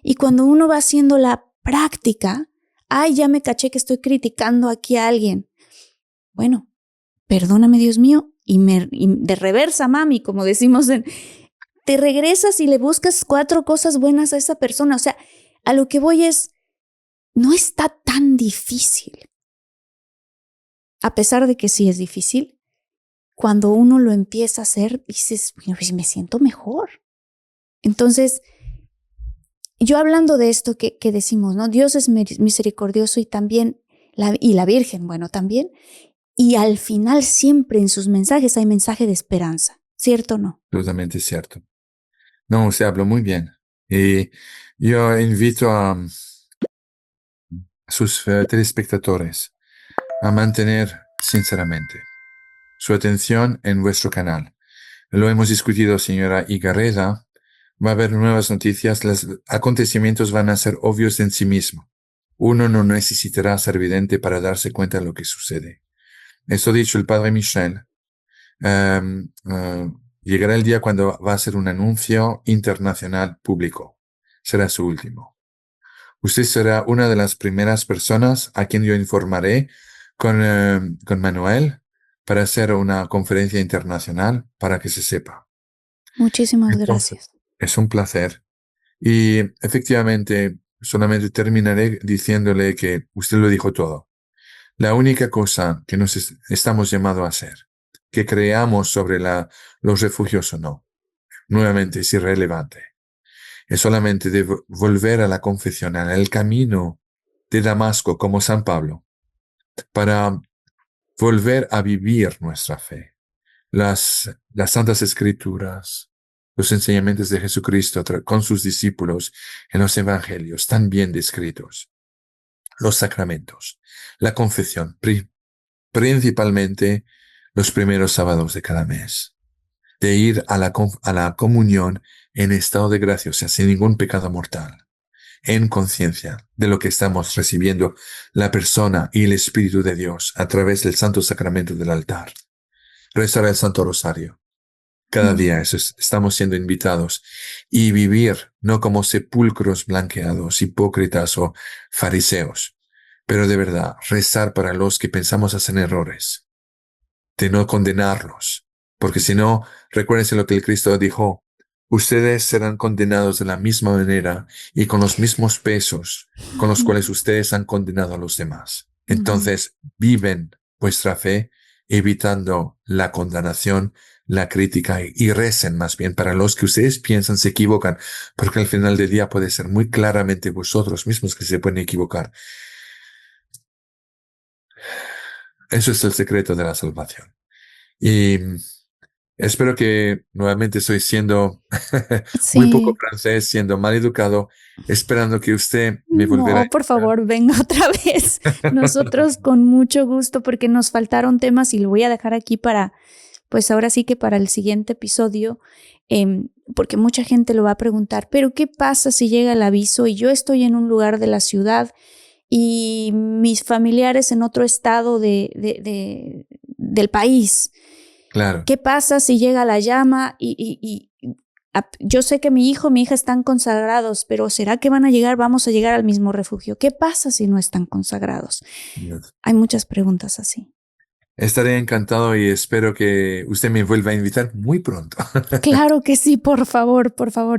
Speaker 1: Y cuando uno va haciendo la práctica, ya me caché que estoy criticando aquí a alguien. Bueno, perdóname, Dios mío, y de reversa, mami, como decimos, te regresas y le buscas 4 cosas buenas a esa persona. O sea, a lo que voy es, no está tan difícil. A pesar de que sí es difícil, cuando uno lo empieza a hacer, dices, pues me siento mejor. Entonces, yo hablando de esto que decimos, ¿no? Dios es misericordioso y también, y la Virgen, bueno, también. Y al final siempre en sus mensajes hay mensaje de esperanza, ¿cierto o no?
Speaker 3: Absolutamente cierto. No, usted habló muy bien. Y yo invito a sus telespectadores a mantener sinceramente su atención en vuestro canal. Lo hemos discutido, señora Igarreda. Va a haber nuevas noticias. Los acontecimientos van a ser obvios en sí mismo. Uno no necesitará ser vidente para darse cuenta de lo que sucede. Esto dicho el padre Michel. Llegará el día cuando va a ser un anuncio internacional público. Será su último. Usted será una de las primeras personas a quien yo informaré con Manuel para hacer una conferencia internacional para que se sepa.
Speaker 1: Muchísimas
Speaker 3: Entonces,
Speaker 1: gracias.
Speaker 3: es un placer. Y efectivamente, solamente terminaré diciéndole que usted lo dijo todo. La única cosa que estamos llamados a hacer, que creamos sobre los refugios o no, nuevamente es irrelevante. Es solamente de volver a la confesión, al camino de Damasco como San Pablo, para volver a vivir nuestra fe. Las Santas Escrituras, los enseñamientos de Jesucristo con sus discípulos en los Evangelios, tan bien descritos. Los sacramentos, la confesión, principalmente los primeros sábados de cada mes, de ir a la comunión en estado de gracia, o sea, sin ningún pecado mortal, en conciencia de lo que estamos recibiendo la persona y el Espíritu de Dios a través del Santo Sacramento del altar. Rezar el Santo Rosario. Cada día estamos siendo invitados y vivir no como sepulcros blanqueados, hipócritas o fariseos, pero de verdad rezar para los que pensamos hacen errores, de no condenarlos, porque si no, recuérdense lo que el Cristo dijo, ustedes serán condenados de la misma manera y con los mismos pesos con los cuales ustedes han condenado a los demás. Entonces, viven vuestra fe evitando la condenación, la crítica y recen más bien para los que ustedes piensan se equivocan, porque al final del día puede ser muy claramente vosotros mismos que se pueden equivocar. Eso es el secreto de la salvación. Y espero que nuevamente estoy siendo muy poco
Speaker 1: Sí.
Speaker 3: francés, siendo mal educado, esperando que usted me volviera a
Speaker 1: No, por
Speaker 3: invitar.
Speaker 1: favor, venga otra vez. Nosotros con mucho gusto, porque nos faltaron temas y lo voy a dejar aquí para, pues ahora sí que para el siguiente episodio, porque mucha gente lo va a preguntar, pero ¿qué pasa si llega el aviso y yo estoy en un lugar de la ciudad y mis familiares en otro estado del país?
Speaker 3: Claro.
Speaker 1: ¿Qué pasa si llega la llama yo sé que mi hija están consagrados, pero ¿será que vamos a llegar al mismo refugio? ¿Qué pasa si no están consagrados? Hay muchas preguntas así.
Speaker 3: Estaré encantado y espero que usted me vuelva a invitar muy pronto.
Speaker 1: Claro que sí, por favor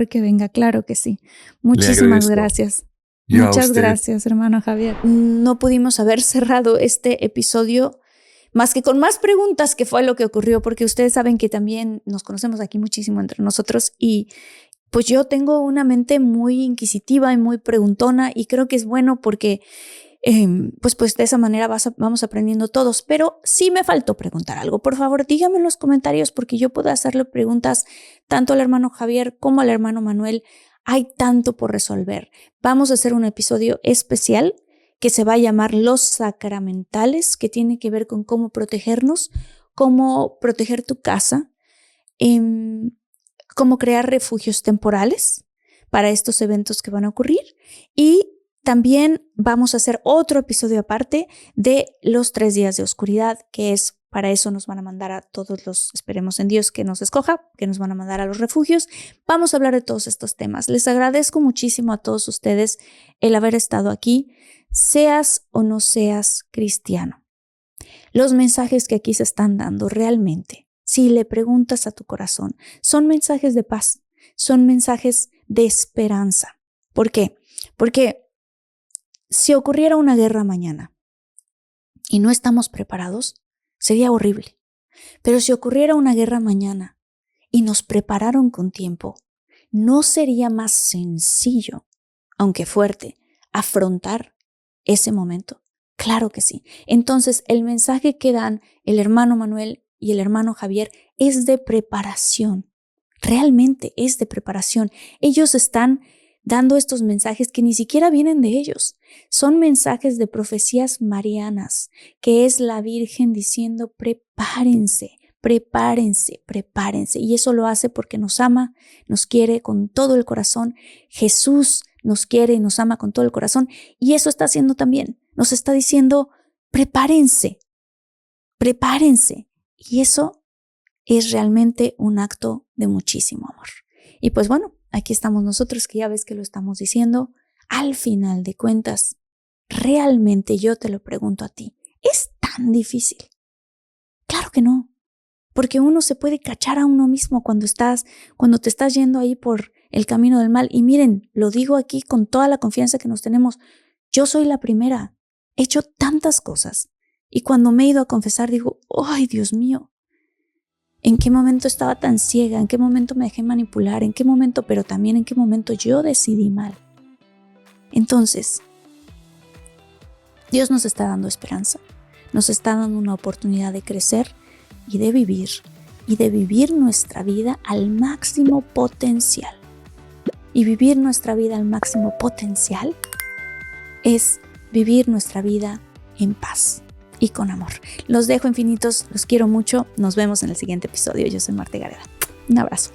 Speaker 1: que venga, claro que sí.
Speaker 3: Le
Speaker 1: Muchísimas
Speaker 3: agradezco.
Speaker 1: gracias.
Speaker 3: Yo a
Speaker 1: Muchas
Speaker 3: usted.
Speaker 1: gracias, hermano Javier. No pudimos haber cerrado este episodio más que con más preguntas, que fue lo que ocurrió, porque ustedes saben que también nos conocemos aquí muchísimo entre nosotros y pues yo tengo una mente muy inquisitiva y muy preguntona y creo que es bueno porque pues de esa manera vamos aprendiendo todos, pero sí me faltó preguntar algo. Por favor, díganme en los comentarios porque yo puedo hacerle preguntas tanto al hermano Javier como al hermano Manuel. Hay tanto por resolver. Vamos a hacer un episodio especial que se va a llamar Los Sacramentales, que tiene que ver con cómo protegernos, cómo proteger tu casa, cómo crear refugios temporales para estos eventos que van a ocurrir. Y también vamos a hacer otro episodio aparte de los 3 días de oscuridad, que es para eso nos van a mandar a todos los, esperemos en Dios que nos escoja, que nos van a mandar a los refugios. Vamos a hablar de todos estos temas. Les agradezco muchísimo a todos ustedes el haber estado aquí, seas o no seas cristiano. Los mensajes que aquí se están dando realmente, si le preguntas a tu corazón, son mensajes de paz, son mensajes de esperanza. ¿Por qué? Porque si ocurriera una guerra mañana y no estamos preparados, sería horrible. Pero si ocurriera una guerra mañana y nos prepararon con tiempo, ¿no sería más sencillo, aunque fuerte, afrontar ese momento? Claro que sí. Entonces, el mensaje que dan el hermano Manuel y el hermano Javier es de preparación. Realmente es de preparación. Ellos están dando estos mensajes que ni siquiera vienen de ellos. Son mensajes de profecías marianas, que es la Virgen diciendo: prepárense, prepárense, prepárense. Y eso lo hace porque nos ama, nos quiere con todo el corazón. Jesús nos quiere y nos ama con todo el corazón. Y eso está haciendo también. Nos está diciendo: prepárense, prepárense. Y eso es realmente un acto de muchísimo amor. Y pues bueno, aquí estamos nosotros, que ya ves que lo estamos diciendo. Al final de cuentas, realmente yo te lo pregunto a ti, ¿es tan difícil? Claro que no, porque uno se puede cachar a uno mismo cuando te estás yendo ahí por el camino del mal. Y miren, lo digo aquí con toda la confianza que nos tenemos. Yo soy la primera. He hecho tantas cosas. Y cuando me he ido a confesar digo: ¡ay, Dios mío! ¿En qué momento estaba tan ciega? ¿En qué momento me dejé manipular? ¿En qué momento? Pero también en qué momento yo decidí mal. Entonces, Dios nos está dando esperanza. Nos está dando una oportunidad de crecer y de vivir nuestra vida al máximo potencial. Y vivir nuestra vida al máximo potencial es vivir nuestra vida en paz y con amor. Los dejo infinitos, los quiero mucho. Nos vemos en el siguiente episodio. Yo soy Marta Gareda. Un abrazo.